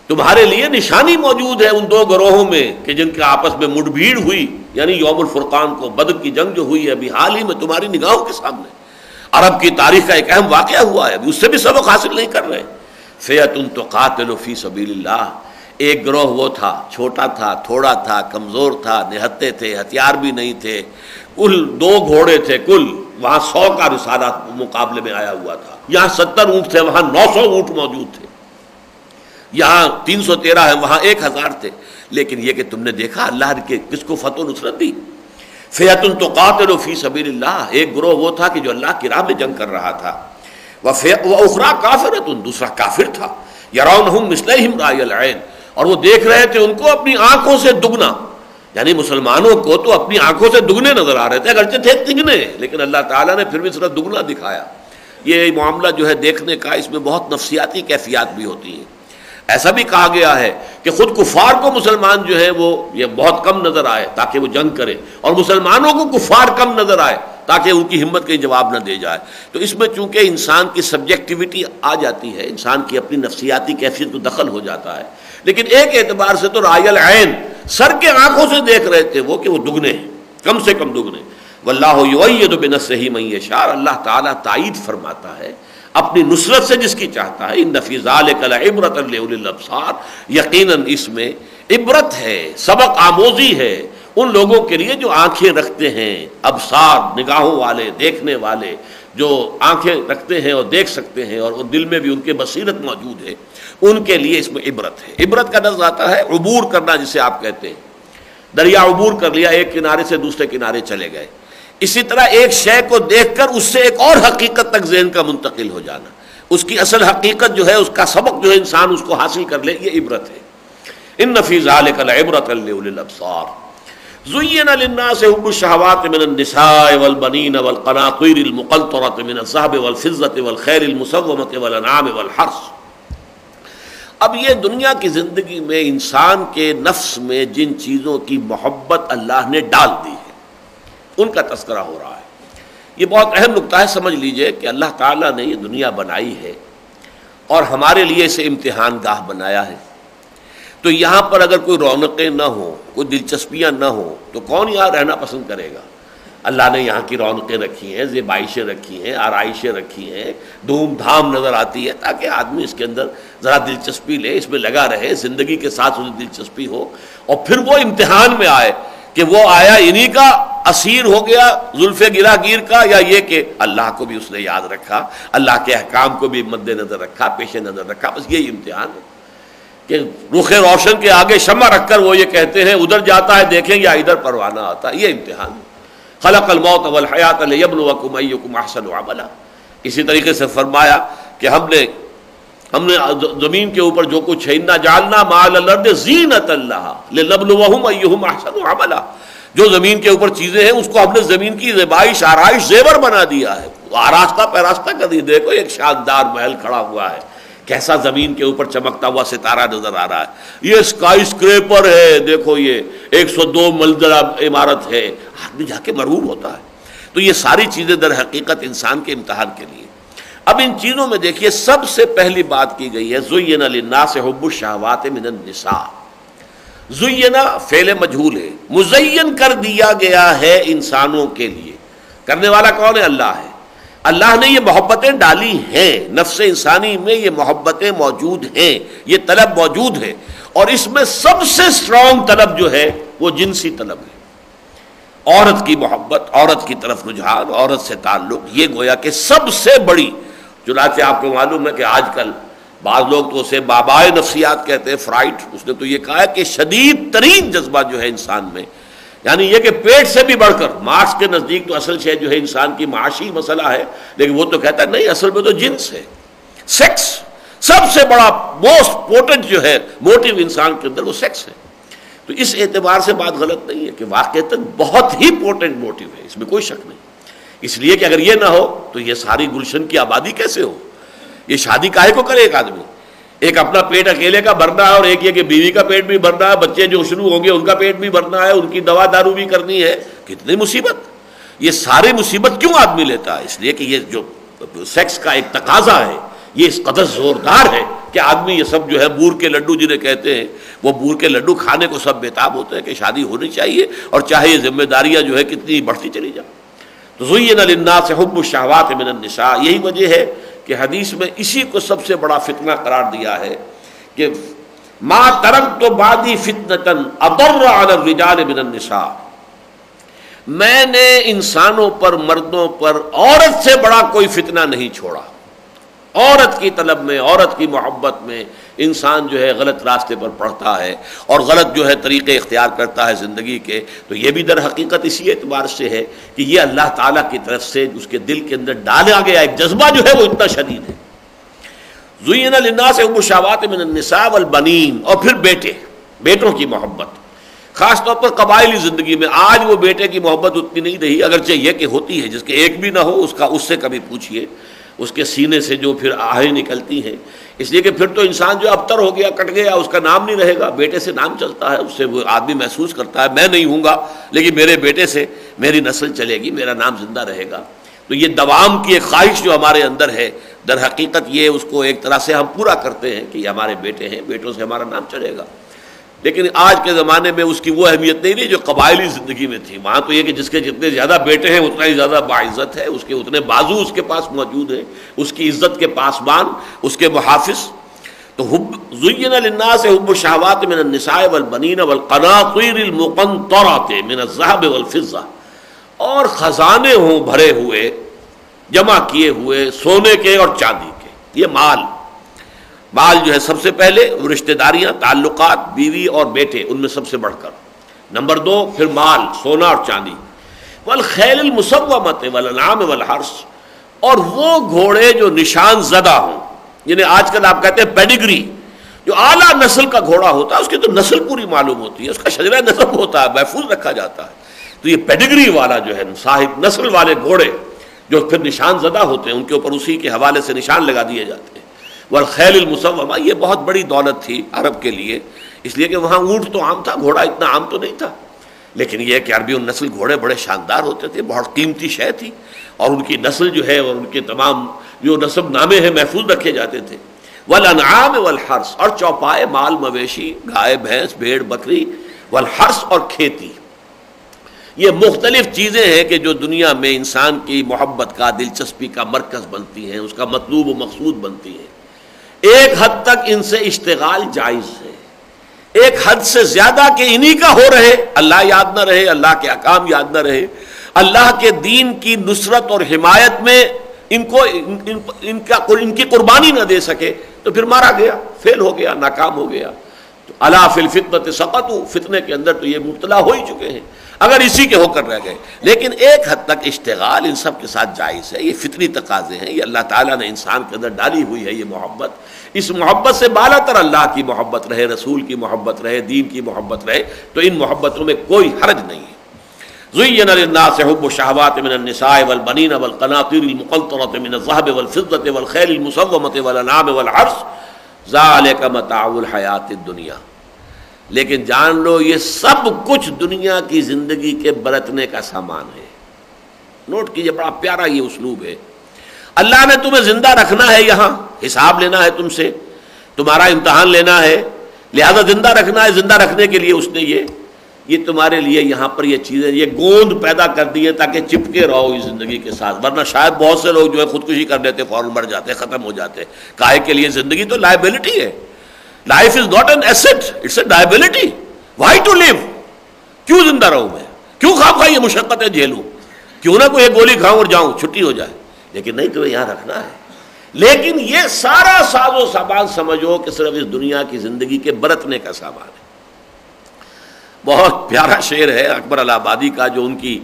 تمہارے لیے نشانی موجود ہے ان دو گروہوں میں کہ جن کے آپس میں مڑ بھیڑ ہوئی، یعنی یوم الفرقان کو، بدر کی جنگ جو ہوئی ہے ابھی حال ہی میں تمہاری نگاہوں کے سامنے. عرب کی تاریخ کا ایک اہم واقعہ ہوا ہے، ابھی اس سے بھی سبق حاصل نہیں کر رہے. فئۃ تقاتل فی سبیل اللہ، ایک گروہ وہ تھا، چھوٹا تھا، تھوڑا تھا، کمزور تھا، نہتے تھے، ہتھیار بھی نہیں تھے، کل 2 گھوڑے تھے کل. وہاں 100 کا رسالہ مقابلے میں آیا ہوا تھا. یہاں 70 اونٹ تھے، وہاں 900 اونٹ موجود تھے. یہاں 313 ہے، وہاں 1000 تھے. لیکن یہ کہ تم نے دیکھا اللہ نے کس کو فتح و نصرت دی. فئۃ تقاتل فی سبیل اللہ، ایک گروہ وہ تھا کہ جو اللہ کی راہ میں جنگ کر رہا تھا. وَأُخْرَىٰ کافرۃ، دوسرا کافر تھا. یرونہم مثلہم رأی العین، اور وہ دیکھ رہے تھے ان کو اپنی آنکھوں سے دگنا، یعنی مسلمانوں کو تو اپنی آنکھوں سے دگنے نظر آ رہے تھے، اگرچہ تھے تگنے، لیکن اللہ تعالیٰ نے پھر بھی صرف دگنا دکھایا. یہ معاملہ جو ہے دیکھنے کا، اس میں بہت نفسیاتی کیفیات بھی ہوتی ہیں. ایسا بھی کہا گیا ہے کہ خود کفار کو مسلمان جو ہے وہ یہ بہت کم نظر آئے تاکہ وہ جنگ کرے، اور مسلمانوں کو کفار کم نظر آئے تاکہ ان کی ہمت کہیں جواب نہ دے جائے. تو اس میں چونکہ انسان کی سبجیکٹیوٹی آ جاتی ہے، انسان کی اپنی نفسیاتی کیفیت کو دخل ہو جاتا ہے. لیکن ایک اعتبار سے تو رائے العین، سر کے آنکھوں سے دیکھ رہے تھے وہ کہ وہ دگنے ہیں، کم سے کم دگنے. واللہ یؤید بنصرہ من یشاء، اللہ تعالیٰ تائید فرماتا ہے اپنی نصرت سے جس کی چاہتا ہے. ان فی ذلک لعبرۃ لأولی الابصار، یقیناً اس میں عبرت ہے، سبق آموزی ہے ان لوگوں کے لیے جو آنکھیں رکھتے ہیں، ابصار نگاہوں والے، دیکھنے والے، جو آنکھیں رکھتے ہیں اور دیکھ سکتے ہیں اور دل میں بھی ان کے بصیرت موجود ہے، ان کے لیے اس میں عبرت ہے. عبرت کا لفظ آتا ہے عبور کرنا، جسے آپ کہتے ہیں. دریا عبور کر لیا، ایک کنارے سے دوسرے کنارے چلے گئے. اسی طرح ایک شے کو دیکھ کر اس سے ایک اور حقیقت تک ذہن کا منتقل ہو جانا، اس کی اصل حقیقت جو ہے، اس کا سبق جو ہے انسان اس کو حاصل کر لے، یہ عبرت ہے. ان فی ذلک لعبرۃ لأولی الابصار. زین للناس حب الشہوات من النساء والبنین والقناطیر المقنطرۃ من الذہب والفضۃ والخیل المسومۃ والانعام والحرث. اب یہ دنیا کی زندگی میں انسان کے نفس میں جن چیزوں کی محبت اللہ نے ڈال دی ہے، ان کا تذکرہ ہو رہا ہے. یہ بہت اہم نکتہ ہے، سمجھ لیجئے کہ اللہ تعالیٰ نے یہ دنیا بنائی ہے اور ہمارے لیے اسے امتحان گاہ بنایا ہے. تو یہاں پر اگر کوئی رونقیں نہ ہوں، کوئی دلچسپیاں نہ ہوں، تو کون یہاں رہنا پسند کرے گا؟ اللہ نے یہاں کی رونقیں رکھی ہیں، زیبائشیں رکھی ہیں، آرائشیں رکھی ہیں، دھوم دھام نظر آتی ہے تاکہ آدمی اس کے اندر ذرا دلچسپی لے، اس میں لگا رہے، زندگی کے ساتھ اسے دلچسپی ہو. اور پھر وہ امتحان میں آئے کہ وہ آیا انہی کا اسیر ہو گیا، زلف گرہ گیر کا، یا یہ کہ اللہ کو بھی اس نے یاد رکھا، اللہ کے احکام کو بھی مد نظر رکھا، پیش نظر رکھا. بس یہی امتحان ہے کہ رخ روشن کے آگے شمع رکھ کر وہ یہ کہتے ہیں ادھر جاتا ہے دیکھیں یا ادھر پروانہ آتا ہے. یہ امتحان ہے. خلق الموت والحیات لیبلوکم ایکم احسن عملا. اسی طریقے سے فرمایا کہ ہم نے زمین کے اوپر جو کچھ ہے، انا جعلنا ما علی الارض زینۃ لہا لنبلوہم ایہم احسن عملا، جو زمین کے اوپر چیزیں ہیں اس کو ہم نے زمین کی زیبائش، آرائش، زیور بنا دیا ہے، آراستہ پیراستہ کر دی. دیکھو ایک شاندار محل کھڑا ہوا ہے، کیسا زمین کے اوپر چمکتا ہوا ستارہ نظر آ رہا ہے. یہ اسکائی اسکریپر ہے، دیکھو یہ 102 منزلہ عمارت ہے. آدمی جا کے مرعوب ہوتا ہے. تو یہ ساری چیزیں در حقیقت انسان کے امتحان کے لیے. اب ان چیزوں میں دیکھیے سب سے پہلی بات کی گئی ہے زین للناس حب الشہوات من النساء. زینا فعل مجہول ہے، مزین کر دیا گیا ہے انسانوں کے لیے. کرنے والا کون ہے؟ اللہ ہے. اللہ نے یہ محبتیں ڈالی ہیں، نفس انسانی میں یہ محبتیں موجود ہیں، یہ طلب موجود ہے. اور اس میں سب سے سٹرونگ طلب جو ہے وہ جنسی طلب ہے. عورت کی محبت، عورت کی طرف رجحان، عورت سے تعلق، یہ گویا کہ سب سے بڑی. چنانچہ آپ کو معلوم ہے کہ آج کل بعض لوگ تو اسے بابائے نفسیات کہتے ہیں، فرائڈ. اس نے تو یہ کہا ہے کہ شدید ترین جذبہ جو ہے انسان میں، یعنی یہ کہ پیٹ سے بھی بڑھ کر، مارکس کے نزدیک تو اصل شے جو ہے انسان کی معاشی مسئلہ ہے، لیکن وہ تو کہتا ہے نہیں، اصل میں تو جنس ہے، سیکس. سب سے بڑا موسٹ پوٹنٹ جو ہے موٹیو انسان کے اندر وہ سیکس ہے. تو اس اعتبار سے بات غلط نہیں ہے کہ واقعتاً بہت ہی پوٹنٹ موٹیو ہے، اس میں کوئی شک نہیں. اس لیے کہ اگر یہ نہ ہو تو یہ ساری گلشن کی آبادی کیسے ہو؟ یہ شادی کاہے کو کرے ایک آدمی؟ ایک اپنا پیٹ اکیلے کا بھرنا ہے، اور ایک یہ کہ بیوی کا پیٹ بھی بھرنا ہے، بچے جو شروع ہوں گے ان کا پیٹ بھی بھرنا ہے، ان کی دوا دارو بھی کرنی ہے. کتنی مصیبت! یہ ساری مصیبت کیوں آدمی لیتا ہے؟ اس لیے کہ یہ جو سیکس کا ایک تقاضا ہے یہ اس قدر زوردار ہے کہ آدمی یہ سب جو ہے بور کے لڈو جنہیں کہتے ہیں، وہ بور کے لڈو کھانے کو سب بےتاب ہوتے ہیں کہ شادی ہونی چاہیے، اور چاہے یہ ذمہ داریاں جو ہے کتنی بڑھتی چلی جائیں. تو زین للناس حب الشہوات من النساء. یہی وجہ ہے کہ حدیث میں اسی کو سب سے بڑا فتنہ قرار دیا ہے کہ ما ترکت بعدی فتنۃ اضر علی الرجال من النساء. میں نے انسانوں پر، مردوں پر، عورت سے بڑا کوئی فتنہ نہیں چھوڑا. عورت کی طلب میں، عورت کی محبت میں انسان جو ہے غلط راستے پر پڑتا ہے اور غلط جو ہے طریقے اختیار کرتا ہے زندگی کے، تو یہ بھی در حقیقت اسی اعتبار سے ہے کہ یہ اللہ تعالیٰ کی طرف سے اس کے دل کے اندر ڈالا گیا ایک جذبہ جو ہے وہ اتنا شدید ہے۔ زُيِّنَ لِلنَّاسِ حُبُّ الشَّهَوَاتِ مِنَ النِّسَاءِ وَالْبَنِينَ، اور پھر بیٹوں کی محبت، خاص طور پر قبائلی زندگی میں آج وہ بیٹے کی محبت اتنی نہیں رہی، اگرچہ یہ کہ ہوتی ہے، جس کے ایک بھی نہ ہو اس سے کبھی پوچھئے، اس کے سینے سے جو پھر آہیں نکلتی ہیں، اس لیے کہ پھر تو انسان جو ابتر ہو گیا، کٹ گیا، اس کا نام نہیں رہے گا، بیٹے سے نام چلتا ہے، اس سے وہ آدمی محسوس کرتا ہے میں نہیں ہوں گا لیکن میرے بیٹے سے میری نسل چلے گی، میرا نام زندہ رہے گا۔ تو یہ دوام کی ایک خواہش جو ہمارے اندر ہے، در حقیقت یہ اس کو ایک طرح سے ہم پورا کرتے ہیں کہ یہ ہمارے بیٹے ہیں، بیٹوں سے ہمارا نام چلے گا۔ لیکن آج کے زمانے میں اس کی وہ اہمیت نہیں رہی جو قبائلی زندگی میں تھی۔ وہاں تو یہ کہ جس کے جتنے زیادہ بیٹے ہیں اتنا ہی زیادہ باعزت ہے، اس کے اتنے بازو اس کے پاس موجود ہیں، اس کی عزت کے پاسبان، اس کے محافظ۔ تو زُيِّنَ لِلنَّاسِ حُبُّ الشَّهَوَاتِ مِنَ النِّسَاءِ وَالْبَنِينَ وَالْقَنَاطِيرِ الْمُقَنطَرَةِ مِنَ الذَّهَبِ وَالْفِضَّةِ، اور خزانے ہوں بھرے ہوئے، جمع کیے ہوئے سونے کے اور چاندی کے۔ یہ مال جو ہے سب سے پہلے رشتہ داریاں، تعلقات، بیوی اور بیٹے، ان میں سب سے بڑھ کر نمبر 2، پھر مال، سونا اور چاندی۔ والخیل المسومۃ والانعام والحرث، اور وہ گھوڑے جو نشان زدہ ہوں، جنہیں آج کل آپ کہتے ہیں پیڈیگری، جو اعلیٰ نسل کا گھوڑا ہوتا ہے، اس کی تو نسل پوری معلوم ہوتی ہے، اس کا شجرہ نسب ہوتا ہے، محفوظ رکھا جاتا ہے۔ تو یہ پیڈیگری والا جو ہے صاحب نسل والے گھوڑے جو پھر نشان زدہ ہوتے ہیں، ان کے اوپر اسی کے حوالے سے نشان لگا دیے جاتے ہیں۔ والخیل المسومہ، یہ بہت بڑی دولت تھی عرب کے لیے، اس لیے کہ وہاں اونٹ تو عام تھا، گھوڑا اتنا عام تو نہیں تھا، لیکن یہ کہ عربی نسل گھوڑے بڑے شاندار ہوتے تھے، بہت قیمتی شے تھی، اور ان کی نسل جو ہے اور ان کے تمام جو نسب نامے ہیں محفوظ رکھے جاتے تھے۔ والانعام والحرث، اور چوپائے، مال مویشی، گائے بھینس بھیڑ بکری، والحرث، اور کھیتی۔ یہ مختلف چیزیں ہیں کہ جو دنیا میں انسان کی محبت کا، دلچسپی کا مرکز بنتی ہیں، اس کا مطلوب و مقصود بنتی ہیں۔ ایک حد تک ان سے اشتغال جائز ہے، ایک حد سے زیادہ کہ انہی کا ہو رہے، اللہ یاد نہ رہے، اللہ کے احکام یاد نہ رہے، اللہ کے دین کی نصرت اور حمایت میں ان کی قربانی نہ دے سکے تو پھر مارا گیا، فیل ہو گیا، ناکام ہو گیا۔ تو الا فی الفتنۃ سقطوا، فتنے کے اندر تو یہ مبتلا ہو ہی چکے ہیں اگر اسی کے ہو کر رہ گئے۔ لیکن ایک حد تک اشتغال ان سب کے ساتھ جائز ہے، یہ فطری تقاضے ہیں، یہ اللہ تعالیٰ نے انسان کے اندر ڈالی ہوئی ہے یہ محبت۔ اس محبت سے بالا تر اللہ کی محبت رہے، رسول کی محبت رہے، دین کی محبت رہے، تو ان محبتوں میں کوئی حرج نہیں ہے۔ زُيِّنَ لِلنَّاسِ حُبُّ الشَّهَوَاتِ مِنَ النِّسَاءِ وَالْبَنِينَ وَالْقَنَاطِيرِ الْمُقَنطَرَةِ مِنَ الذَّهَبِ وَالْفِضَّةِ وَالْخَيْلِ الْمُسَوَّمَةِ وَالْأَنْعَامِ وَالْحَرْثِ ذَلِكَ مَتَاعُ الْحَيَاةِ الدُّنْيَا، لیکن جان لو یہ سب کچھ دنیا کی زندگی کے برتنے کا سامان ہے۔ نوٹ کیجئے، بڑا پیارا یہ اسلوب ہے۔ اللہ نے تمہیں زندہ رکھنا ہے، یہاں حساب لینا ہے تم سے، تمہارا امتحان لینا ہے، لہذا زندہ رکھنا ہے۔ زندہ رکھنے کے لیے اس نے یہ تمہارے لیے یہاں پر یہ چیزیں، یہ گوند پیدا کر دی ہے تاکہ چپکے رہو اس زندگی کے ساتھ، ورنہ شاید بہت سے لوگ جو ہے خودکشی کر لیتے، فوراً مر جاتے، ختم ہو جاتے۔ کاہے کے لیے؟ زندگی تو لائبلٹی ہے، life is not an asset, it's a liability. Why to live? کیوں زندہ رہوں میں؟ کیوں خواہ یہ مشقتیں جھیلوں؟ کیوں نہ کوئی ایک گولی کھاؤں اور جاؤں، چھٹی ہو جائے، لیکن نہیں، تمہیں یہاں رکھنا ہے۔ لیکن یہ سارا ساز و سامان سمجھو کہ صرف اس دنیا کی زندگی کے برتنے کا سامان ہے۔ بہت پیارا شعر ہے اکبر الہ آبادی کا، جو ان کی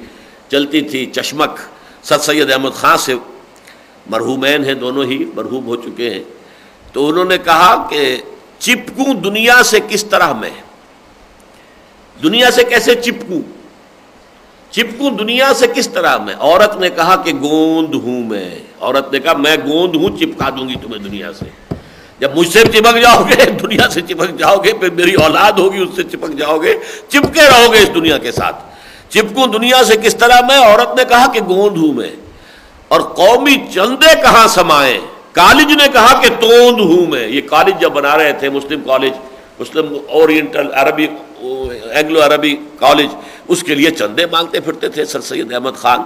چلتی تھی چشمک سر سید احمد خان سے، مرحومین ہیں دونوں ہی، مرحوم ہو چکے ہیں۔ تو انہوں نے کہا کہ چپکوں دنیا سے کس طرح میں، دنیا سے کیسے چپکوں دنیا سے کس طرح میں۔ عورت نے کہا کہ گوند ہوں میں، عورت نے کہا میں گوند ہوں، چپکا دوں گی تمہیں دنیا سے۔ جب مجھ سے چپک جاؤ گے، دنیا سے چپک جاؤ گے، پھر میری اولاد ہوگی، اس سے چپک جاؤ گے، چپکے رہو گے اس دنیا کے ساتھ۔ چپکوں دنیا سے کس طرح میں، عورت نے کہا کہ گوند ہوں میں، اور قومی چندے کہاں سمائیں، کالج نے کہا کہ توند ہوں میں۔ یہ کالج جب بنا رہے تھے، مسلم کالج، مسلم اورینٹل عربی، اینگلو عربی کالج، اس کے لیے چندے مانگتے پھرتے تھے سر سید احمد خان،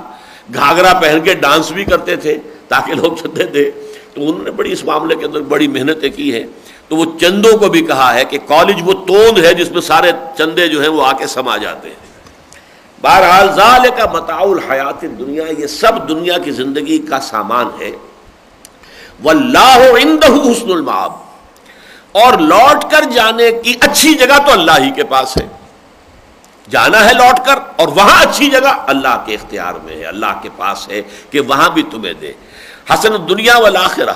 گھاگرا پہن کے ڈانس بھی کرتے تھے تاکہ لوگ چندے دے۔ تو انہوں نے بڑی اس معاملے کے اندر بڑی محنتیں کی ہیں۔ تو وہ چندوں کو بھی کہا ہے کہ کالج وہ توند ہے جس میں سارے چندے جو ہیں وہ آ کے سما جاتے ہیں۔ بہرحال ذالک متاع الحیات الدنیا، یہ سب دنیا کی زندگی کا سامان ہے۔ واللہ عندہ حسن المآب، اور لوٹ کر جانے کی اچھی جگہ تو اللہ ہی کے پاس ہے، جانا ہے لوٹ کر، اور وہاں اچھی جگہ اللہ کے اختیار میں ہے، اللہ کے پاس ہے کہ وہاں بھی تمہیں دے۔ حسن الدنیا والآخرہ،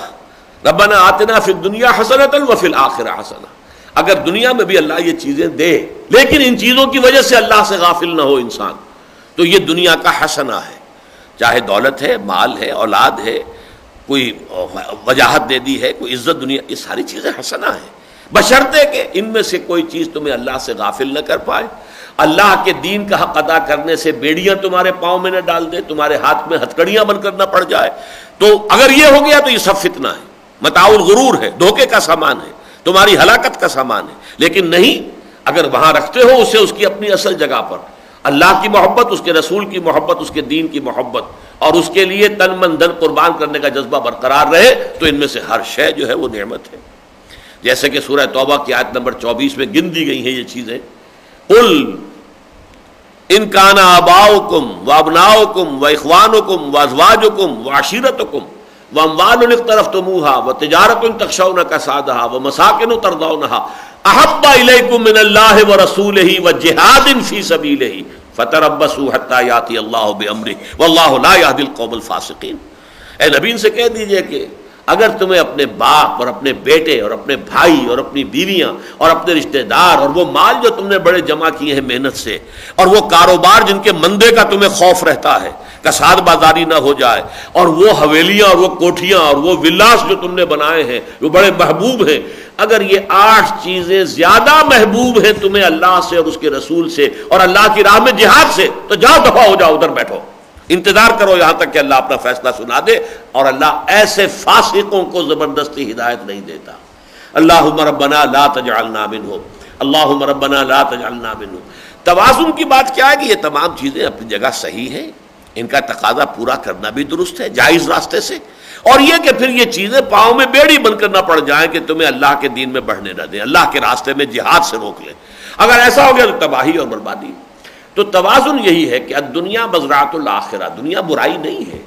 ربنا آتنا فی الدنیا حسنۃ وفی الآخرہ حسنہ، اگر دنیا میں بھی اللہ یہ چیزیں دے لیکن ان چیزوں کی وجہ سے اللہ سے غافل نہ ہو انسان، تو یہ دنیا کا حسنہ ہے، چاہے دولت ہے، مال ہے، اولاد ہے، کوئی وجاہت دے دی ہے، کوئی عزت، دنیا، یہ ساری چیزیں حسنہ ہیں، بشرطے کہ ان میں سے کوئی چیز تمہیں اللہ سے غافل نہ کر پائے، اللہ کے دین کا حق ادا کرنے سے بیڑیاں تمہارے پاؤں میں نہ ڈال دے، تمہارے ہاتھ میں ہتکڑیاں بن کر نہ پڑ جائے۔ تو اگر یہ ہو گیا تو یہ سب فتنہ ہے، متاع الغرور ہے، دھوکے کا سامان ہے، تمہاری ہلاکت کا سامان ہے۔ لیکن نہیں، اگر وہاں رکھتے ہو اسے اس کی اپنی اصل جگہ پر، اللہ کی محبت، اس کے رسول کی محبت، اس کے دین کی محبت، اور اس کے لیے تن من دھن قربان کرنے کا جذبہ برقرار رہے، تو ان میں سے ہر شے جو ہے وہ نعمت ہے۔ جیسے کہ سورہ توبہ کی آیت نمبر 24 میں گن دی گئی ہیں یہ چیزیں، قل ان کان آباؤکم وابناؤکم واخوانکم وازواجکم وعشیرتکم واموال اقترفتموها وتجارۃ تخشون کسادها ومساکن ترضونها احب الیکم من اللہ ورسولہ وجہاد فی سبیلہ فتربصوا حتی یاتی اللہ بامرہ واللہ لا یہدی القوم الفاسقین۔ اے نبی ان سے کہہ دیجئے کہ اگر تمہیں اپنے باپ اور اپنے بیٹے اور اپنے بھائی اور اپنی بیویاں اور اپنے رشتہ دار اور وہ مال جو تم نے بڑے جمع کیے ہیں محنت سے، اور وہ کاروبار جن کے مندے کا تمہیں خوف رہتا ہے، کساد بازاری نہ ہو جائے، اور وہ حویلیاں اور وہ کوٹھیاں اور وہ ولاس جو تم نے بنائے ہیں جو بڑے محبوب ہیں، اگر یہ 8 چیزیں زیادہ محبوب ہیں تمہیں اللہ سے اور اس کے رسول سے اور اللہ کی راہ میں جہاد سے، تو جاؤ دفع ہو جاؤ، ادھر بیٹھو، انتظار کرو یہاں تک کہ اللہ اپنا فیصلہ سنا دے۔ اور اللہ ایسے فاسقوں کو زبردستی ہدایت نہیں دیتا۔ اللہم ربنا لا تجعلنا منہم، اللہم ربنا لا تجعلنا منہم۔ توازن کی بات کیا ہے کہ یہ تمام چیزیں اپنی جگہ صحیح ہیں، ان کا تقاضا پورا کرنا بھی درست ہے جائز راستے سے، اور یہ کہ پھر یہ چیزیں پاؤں میں بیڑی بن کر نہ پڑ جائیں کہ تمہیں اللہ کے دین میں بڑھنے نہ دیں، اللہ کے راستے میں جہاد سے روک لیں۔ اگر ایسا ہو گیا تو تباہی اور بربادی۔ تو توازن یہی ہے کہ الدنیا مزرعۃ الآخرہ، دنیا برائی نہیں ہے،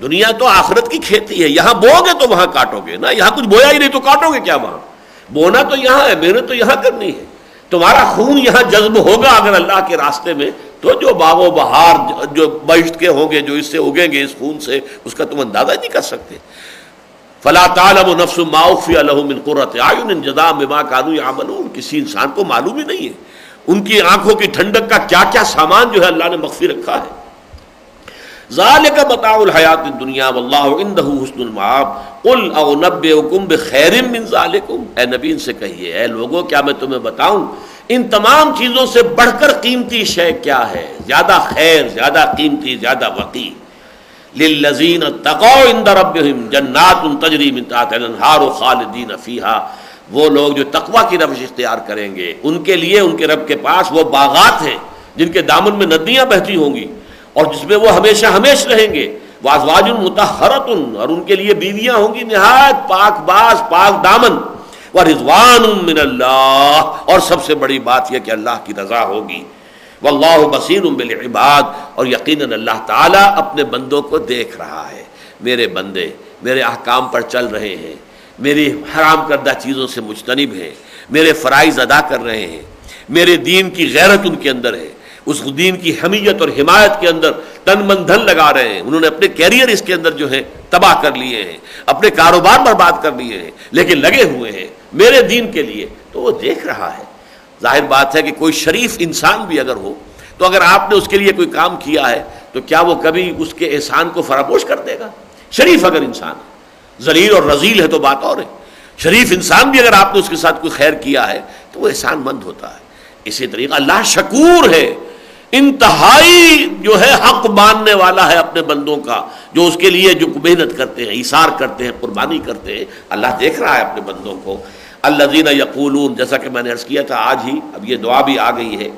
دنیا تو آخرت کی کھیتی ہے، یہاں بو گے تو وہاں کاٹو گے نا، یہاں کچھ بویا ہی نہیں تو کاٹو گے کیا؟ وہاں بونا تو یہاں ہے، محنت تو یہاں کرنی ہے، تمہارا خون یہاں جذب ہوگا اگر اللہ کے راستے میں، تو جو باغ و بہار جو بہشت کے ہوں گے جو اس سے اگیں گے اس خون سے، اس کا تم اندازہ نہیں کر سکتے۔ فلا تعلم نفس ما اخفی لهم من قرۃ اعین جزاء بما كانوا يعملون، کسی انسان کو معلوم ہی نہیں ہے ان کی آنکھوں کی ٹھنڈک کا کیا کیا سامان جو ہے اللہ نے مخفی رکھا ہے۔ ذالک متاع الحیات الدنیا واللہ عندہ حسن المآب قل اعنبئکم بخیر من ذالکم، اے نبی ان سے کہیے اے لوگوں کیا میں تمہیں بتاؤں ان تمام چیزوں سے بڑھ کر قیمتی شے کیا ہے، زیادہ خیر، زیادہ قیمتی، زیادہ وقی۔ للذین اتقوا عند ربہم جنات تجری من تحتہا الانہار خالدین فیہا، وہ لوگ جو تقوی کی روش اختیار کریں گے ان کے لیے ان کے رب کے پاس وہ باغات ہیں جن کے دامن میں ندیاں بہتی ہوں گی اور جس میں وہ ہمیشہ ہمیش رہیں گے، وازواج مطہرۃ، اور ان کے لیے بیویاں ہوں گی نہایت پاک باز، پاک دامن، ورضوان من اللہ، اور سب سے بڑی بات یہ کہ اللہ کی رضا ہوگی، واللہ بصیر بالعباد، اور یقیناً اللہ تعالیٰ اپنے بندوں کو دیکھ رہا ہے۔ میرے بندے میرے احکام پر چل رہے ہیں، میری حرام کردہ چیزوں سے مجتنب ہیں، میرے فرائض ادا کر رہے ہیں، میرے دین کی غیرت ان کے اندر ہے، اس دین کی حمیت اور حمایت کے اندر تن من دھن لگا رہے ہیں، انہوں نے اپنے کیریئر اس کے اندر جو ہے تباہ کر لیے ہیں، اپنے کاروبار برباد کر لیے ہیں، لیکن لگے ہوئے ہیں میرے دین کے لیے، تو وہ دیکھ رہا ہے۔ ظاہر بات ہے کہ کوئی شریف انسان بھی اگر ہو تو اگر آپ نے اس کے لیے کوئی کام کیا ہے تو کیا وہ کبھی اس کے احسان کو فراموش کر دے گا؟ شریف اگر انسان ہے، ذلیل اور رذیل ہے تو بات اور ہے، شریف انسان بھی اگر آپ نے اس کے ساتھ کوئی خیر کیا ہے تو وہ احسان مند ہوتا ہے۔ اسی طریقہ اللہ شکور ہے، انتہائی جو ہے حق ماننے والا ہے اپنے بندوں کا، جو اس کے لیے جو محنت کرتے ہیں، ایثار کرتے ہیں، قربانی کرتے ہیں، اللہ دیکھ رہا ہے اپنے بندوں کو۔ الذین یقولون، جیسا کہ میں نے عرض کیا تھا آج ہی، اب یہ دعا بھی آ گئی ہے،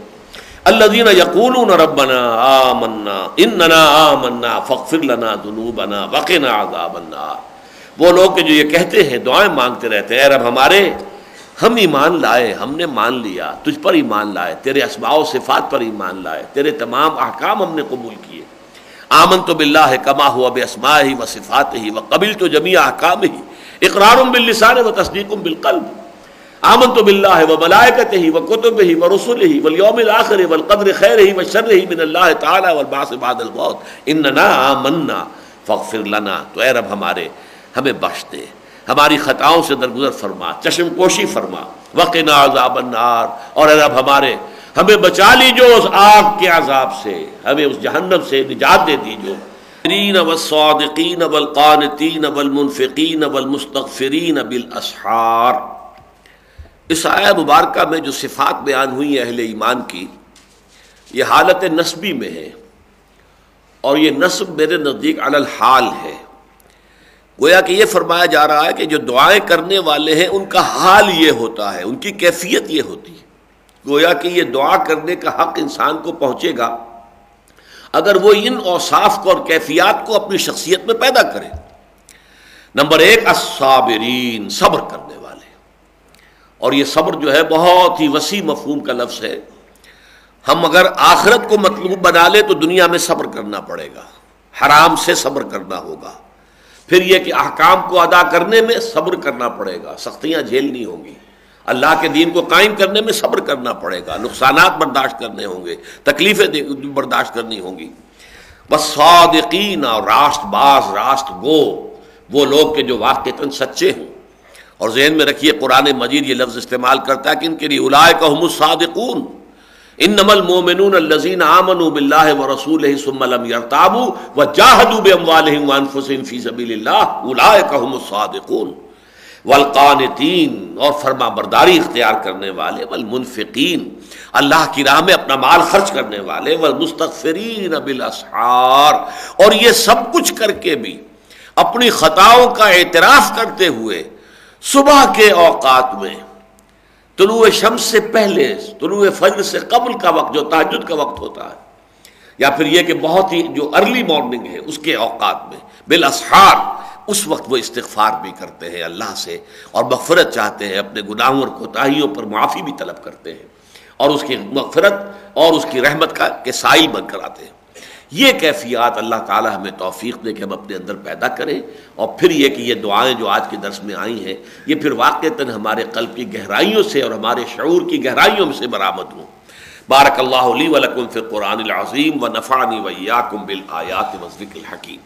الذین یقولون ربنا آمنا اننا آمنا فاغفر لنا ذنوبنا وقنا عذاب النار، وہ لوگ کہ جو یہ کہتے ہیں، دعائیں مانگتے رہتے ہیں، اے رب ہمارے، ہم ایمان لائے، ہم نے مان لیا، تجھ پر ایمان لائے، تیرے اسماء و صفات پر ایمان لائے، تیرے تمام احکام ہم نے قبول کیے، آمنت باللہ کما ہوا باسمائہ وصفاتہ وقبلت جمیع احکامہ اقرار باللسان وتصدیق بالقلب آمنت باللہ وملائکتہ وکتبہ ورسلہ والیوم الآخر والقدر خیرہ وشرہ من اللہ تعالی والبعث بعد الموت اننا آمنا فاغفر لنا، تو اے رب ہمارے ہمیں بخش دے، ہماری خطاؤں سے درگزر فرما، چشم پوشی فرما، وقنا عذاب النار، اور اے رب ہمارے ہمیں بچا لیجو اس آگ کے عذاب سے، ہمیں اس جہنم سے نجات دے دیجو۔ والصادقین والقانتین والمنفقین والمستغفرین بالاسحار۔ اس آیہ مبارکہ میں جو صفات بیان ہوئی ہیں اہل ایمان کی، یہ حالت نسبی میں ہے، اور یہ نسب میرے نزدیک علی الحال ہے۔ گویا کہ یہ فرمایا جا رہا ہے کہ جو دعائیں کرنے والے ہیں ان کا حال یہ ہوتا ہے، ان کی کیفیت یہ ہوتی ہے۔ گویا کہ یہ دعا کرنے کا حق انسان کو پہنچے گا اگر وہ ان اوصاف کو اور کیفیات کو اپنی شخصیت میں پیدا کرے۔ نمبر ایک، الصابرین، صبر کرنے والے۔ اور یہ صبر جو ہے بہت ہی وسیع مفہوم کا لفظ ہے۔ ہم اگر آخرت کو مطلوب بنا لیں تو دنیا میں صبر کرنا پڑے گا، حرام سے صبر کرنا ہوگا، پھر یہ کہ احکام کو ادا کرنے میں صبر کرنا پڑے گا، سختیاں جھیلنی ہوں گی، اللہ کے دین کو قائم کرنے میں صبر کرنا پڑے گا، نقصانات برداشت کرنے ہوں گے، تکلیفیں برداشت کرنی ہوں گی۔ والصادقین، اور راست باز، راست گو، وہ لوگ کہ جو واقعتاً سچے ہوں۔ اور ذہن میں رکھیے قرآن مجید یہ لفظ استعمال کرتا ہے کہ ان کے لیے اولئک هم الصادقون، انما المؤمنون الذين آمنوا بالله ورسوله ثم لم يرتابوا وجاهدوا باموالهم وانفسهم في سبيل الله اولئک هم الصادقون۔ والقانتین، اور فرما برداری اختیار کرنے والے، والمنفقین، اللہ کی راہ میں اپنا مال خرچ کرنے والے، والمستغفرین بالاسحار، اور یہ سب کچھ کر کے بھی اپنی خطاؤں کا اعتراف کرتے ہوئے صبح کے اوقات میں، طلوع شمس سے پہلے، طلوع فجر سے قبل کا وقت جو تہجد کا وقت ہوتا ہے، یا پھر یہ کہ بہت ہی جو ارلی مارننگ ہے اس کے اوقات میں، بالاسحار، اس وقت وہ استغفار بھی کرتے ہیں اللہ سے، اور مغفرت چاہتے ہیں، اپنے گناہوں اور کوتاہیوں پر معافی بھی طلب کرتے ہیں، اور اس کی مغفرت اور اس کی رحمت کے سائل بن کر آتے ہیں۔ یہ کیفیات اللہ تعالی ہمیں توفیق دے کہ ہم اپنے اندر پیدا کریں، اور پھر یہ کہ یہ دعائیں جو آج کے درس میں آئی ہیں یہ پھر واقعتاً ہمارے قلب کی گہرائیوں سے اور ہمارے شعور کی گہرائیوں سے برآمد ہوں۔ بارک اللہ لی ولکم فی القرآن العظیم ونفعنی وإیاکم بالآیات والذکر الحکیم۔